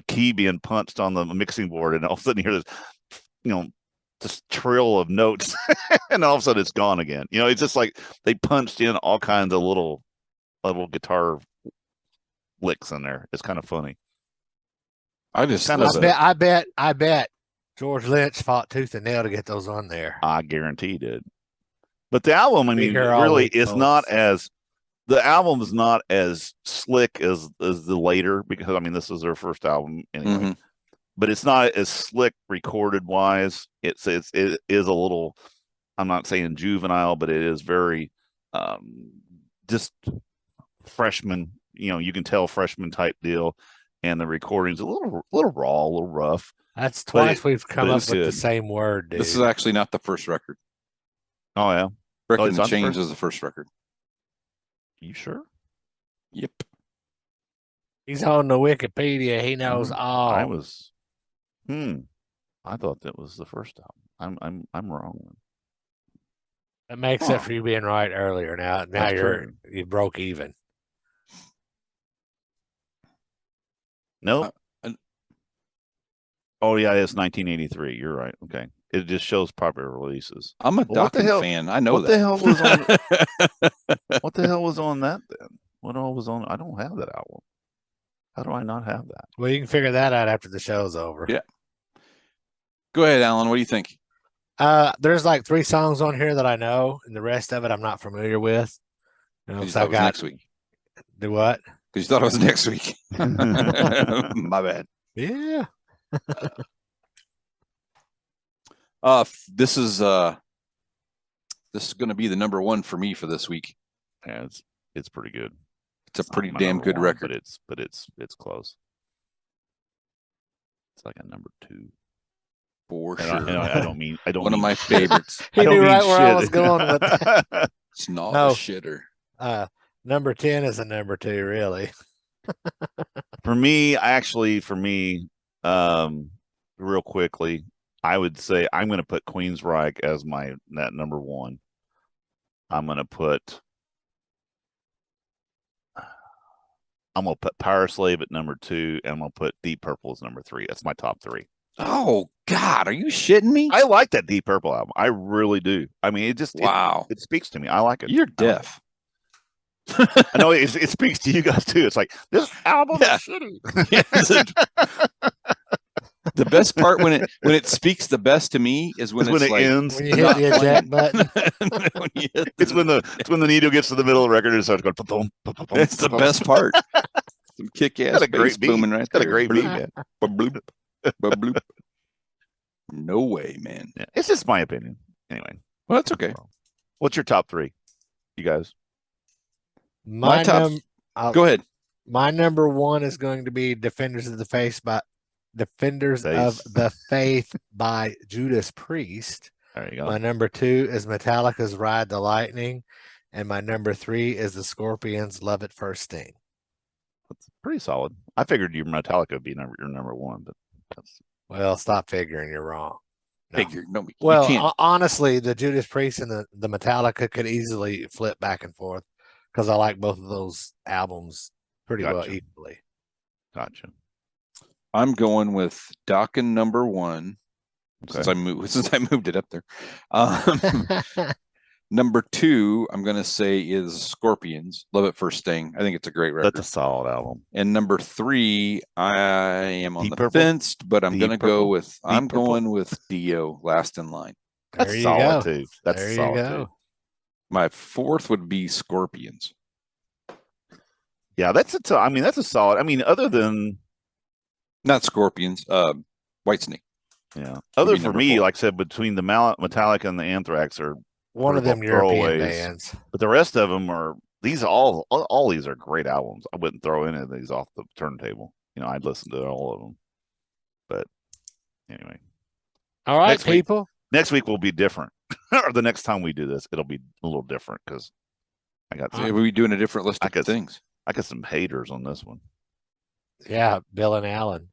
Speaker 3: key being punched on the mixing board, and all of a sudden you hear this, this trill of notes and all of a sudden it's gone again. It's just like they punched in all kinds of little guitar licks in there. It's kind of funny.
Speaker 2: I just
Speaker 3: Kind of
Speaker 2: love it.
Speaker 1: I bet George Lynch fought tooth and nail to get those on there.
Speaker 3: I guarantee he did. But the album, I
Speaker 1: Be
Speaker 3: mean,
Speaker 1: here all
Speaker 3: really
Speaker 1: week,
Speaker 3: is
Speaker 1: folks.
Speaker 3: not as the album is not as slick as the later, because I mean this is their first album anyway.
Speaker 2: Mhm.
Speaker 3: But it's not as slick recorded wise. It is a little, I'm not saying juvenile, but it is very just freshman, you can tell freshman type deal. And the recording's a little raw, a little rough.
Speaker 1: That's
Speaker 3: But
Speaker 1: twice we've come
Speaker 2: but
Speaker 1: up
Speaker 2: it's
Speaker 1: with the
Speaker 2: good.
Speaker 1: same word, dude.
Speaker 2: This is actually not the first record.
Speaker 3: Oh yeah.
Speaker 2: Record
Speaker 3: it's
Speaker 2: the
Speaker 3: not the
Speaker 2: Change
Speaker 3: first?
Speaker 2: is the first record.
Speaker 3: You sure?
Speaker 2: Yep.
Speaker 1: He's on the Wikipedia. He knows all.
Speaker 3: I was I thought that was the first album. I'm wrong.
Speaker 1: That makes
Speaker 3: Huh.
Speaker 1: up for you being right earlier. Now
Speaker 3: That's
Speaker 1: you're
Speaker 3: true.
Speaker 1: you broke even.
Speaker 3: Nope.
Speaker 2: Uh,
Speaker 3: Oh yeah, it's 1983. You're right. Okay. It just shows popular releases.
Speaker 2: I'm a
Speaker 3: Well, what the
Speaker 2: Dokken
Speaker 3: hell-
Speaker 2: fan. I know
Speaker 3: what
Speaker 2: that.
Speaker 3: the hell was on What the hell was on that then? What all was on? I don't have that album. How do I not have that?
Speaker 1: Well, you can figure that out after the show's over.
Speaker 2: Yeah. Go ahead, Alan. What do you think?
Speaker 1: There's like 3 songs on here that I know, and the rest of it I'm not familiar with.
Speaker 2: You
Speaker 1: So
Speaker 2: thought
Speaker 1: I
Speaker 2: it was
Speaker 1: got
Speaker 2: next week.
Speaker 1: do what?
Speaker 2: Because you thought it was next week. My bad.
Speaker 1: Yeah.
Speaker 2: This is going to be the number 1 for me for this week.
Speaker 3: Yeah, it's pretty good.
Speaker 2: It's a pretty
Speaker 3: Not my
Speaker 2: damn
Speaker 3: number
Speaker 2: good
Speaker 3: one,
Speaker 2: record.
Speaker 3: but it's close. It's like a number 2.
Speaker 2: For
Speaker 3: And
Speaker 2: sure.
Speaker 3: I don't mean
Speaker 2: One of
Speaker 3: mean
Speaker 2: my
Speaker 3: shit.
Speaker 2: favorites.
Speaker 1: He
Speaker 3: I don't
Speaker 1: knew
Speaker 3: mean
Speaker 1: right where I
Speaker 3: shit.
Speaker 1: was going with that.
Speaker 2: It's not
Speaker 1: No.
Speaker 2: a shitter.
Speaker 1: Number 10 is a number 2, really.
Speaker 3: For me, real quickly, I would say I'm going to put Queensryche as that number 1. I'm going to put Power Slave at number 2, and I'm going to put Deep Purple as number 3. That's my top 3.
Speaker 2: Oh God, are you shitting me?
Speaker 3: I like that Deep Purple album. I really do. I mean, it just
Speaker 2: Wow.
Speaker 3: it speaks to me. I like it.
Speaker 2: You're
Speaker 3: I like it.
Speaker 2: deaf.
Speaker 3: I know it speaks to you guys too. It's like this album
Speaker 2: Yeah.
Speaker 3: is shitty.
Speaker 2: The best part when it speaks the best to me is when
Speaker 3: It's
Speaker 2: it's
Speaker 3: when it
Speaker 2: like
Speaker 3: ends.
Speaker 4: When you hit the eject button.
Speaker 2: when you hit
Speaker 3: It's when the needle gets to the middle of the record and it starts going. Ba-boom, ba-boom,
Speaker 2: It's the
Speaker 3: ba-boom.
Speaker 2: best part. Some kick-ass
Speaker 3: Got a
Speaker 2: bass
Speaker 3: great beat.
Speaker 2: booming right
Speaker 3: It's got a
Speaker 2: there.
Speaker 3: great beat,
Speaker 2: Bloop,
Speaker 3: man.
Speaker 2: ba-bloop, ba-bloop. No way, man.
Speaker 3: Yeah, it's just my opinion. Anyway,
Speaker 2: Well, that's okay.
Speaker 3: what's your top three, you guys?
Speaker 2: My top. Go ahead.
Speaker 4: My number one is going to be Defenders of the Faith by Judas Priest.
Speaker 3: There you go.
Speaker 4: My number two is Metallica's Ride the Lightning. And my number three is the Scorpions' Love at First Sting.
Speaker 3: That's pretty solid. I figured your Metallica would be your number one, but that's
Speaker 4: Well, stop figuring. You're wrong. No.
Speaker 2: Figure. No, you
Speaker 4: Well,
Speaker 2: can't.
Speaker 4: honestly, the Judas Priest and the Metallica could easily flip back and forth because I like both of those albums pretty well
Speaker 3: Gotcha.
Speaker 4: equally.
Speaker 3: gotcha.
Speaker 2: I'm going with Dokken number one since
Speaker 3: Okay.
Speaker 2: I moved it up there. Number two, I'm going to say is Scorpions, Love at First Sting. I think it's a great record.
Speaker 3: That's a solid album.
Speaker 2: And number three, I am on
Speaker 3: Deep
Speaker 2: the
Speaker 3: Purple?
Speaker 2: fence, but I'm
Speaker 3: Deep
Speaker 2: going to go
Speaker 3: Purple?
Speaker 2: with
Speaker 3: Deep Purple?
Speaker 2: going with Dio, Last in Line.
Speaker 3: That's
Speaker 4: There you
Speaker 3: solid
Speaker 4: go.
Speaker 3: too. That's
Speaker 4: There you
Speaker 3: solid
Speaker 4: go.
Speaker 3: too.
Speaker 2: My fourth would be Scorpions.
Speaker 3: Yeah, that's a solid. I mean, other than
Speaker 2: Not Scorpions, Whitesnake.
Speaker 3: other
Speaker 2: be
Speaker 3: for
Speaker 2: number
Speaker 3: me,
Speaker 2: four.
Speaker 3: like I said, between the Metallica and the Anthrax are,
Speaker 4: One of them
Speaker 3: Pretty
Speaker 4: European
Speaker 3: throwaways.
Speaker 4: bands.
Speaker 3: but the rest of them are these all these are great albums. I wouldn't throw any of these off the turntable. I'd listen to all of them. But anyway,
Speaker 4: All right,
Speaker 3: Next week.
Speaker 4: people.
Speaker 3: next week will be different, or the next time we do this, it'll be a little different because I got
Speaker 2: Are we doing a different list
Speaker 3: I
Speaker 2: of
Speaker 3: guess-
Speaker 2: things?
Speaker 3: I got some haters on this one.
Speaker 4: Yeah, Bill and Alan.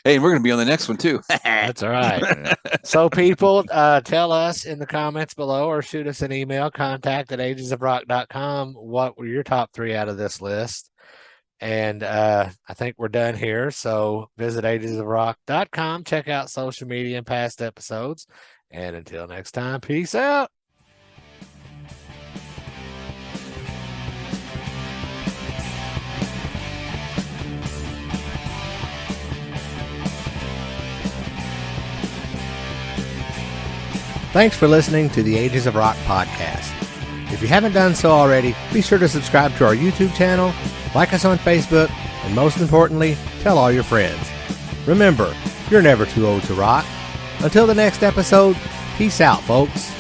Speaker 2: Hey, we're going to be on the next one too.
Speaker 4: That's all right. So, people, tell us in the comments below or shoot us an email, contact@agesofrock.com. What were your top three out of this list? And I think we're done here. So, visit agesofrock.com, check out social media and past episodes. And until next time, peace out.
Speaker 1: Thanks for listening to the Ages of Rock podcast. If you haven't done so already, be sure to subscribe to our YouTube channel, like us on Facebook, and most importantly, tell all your friends. Remember, you're never too old to rock. Until the next episode, peace out, folks.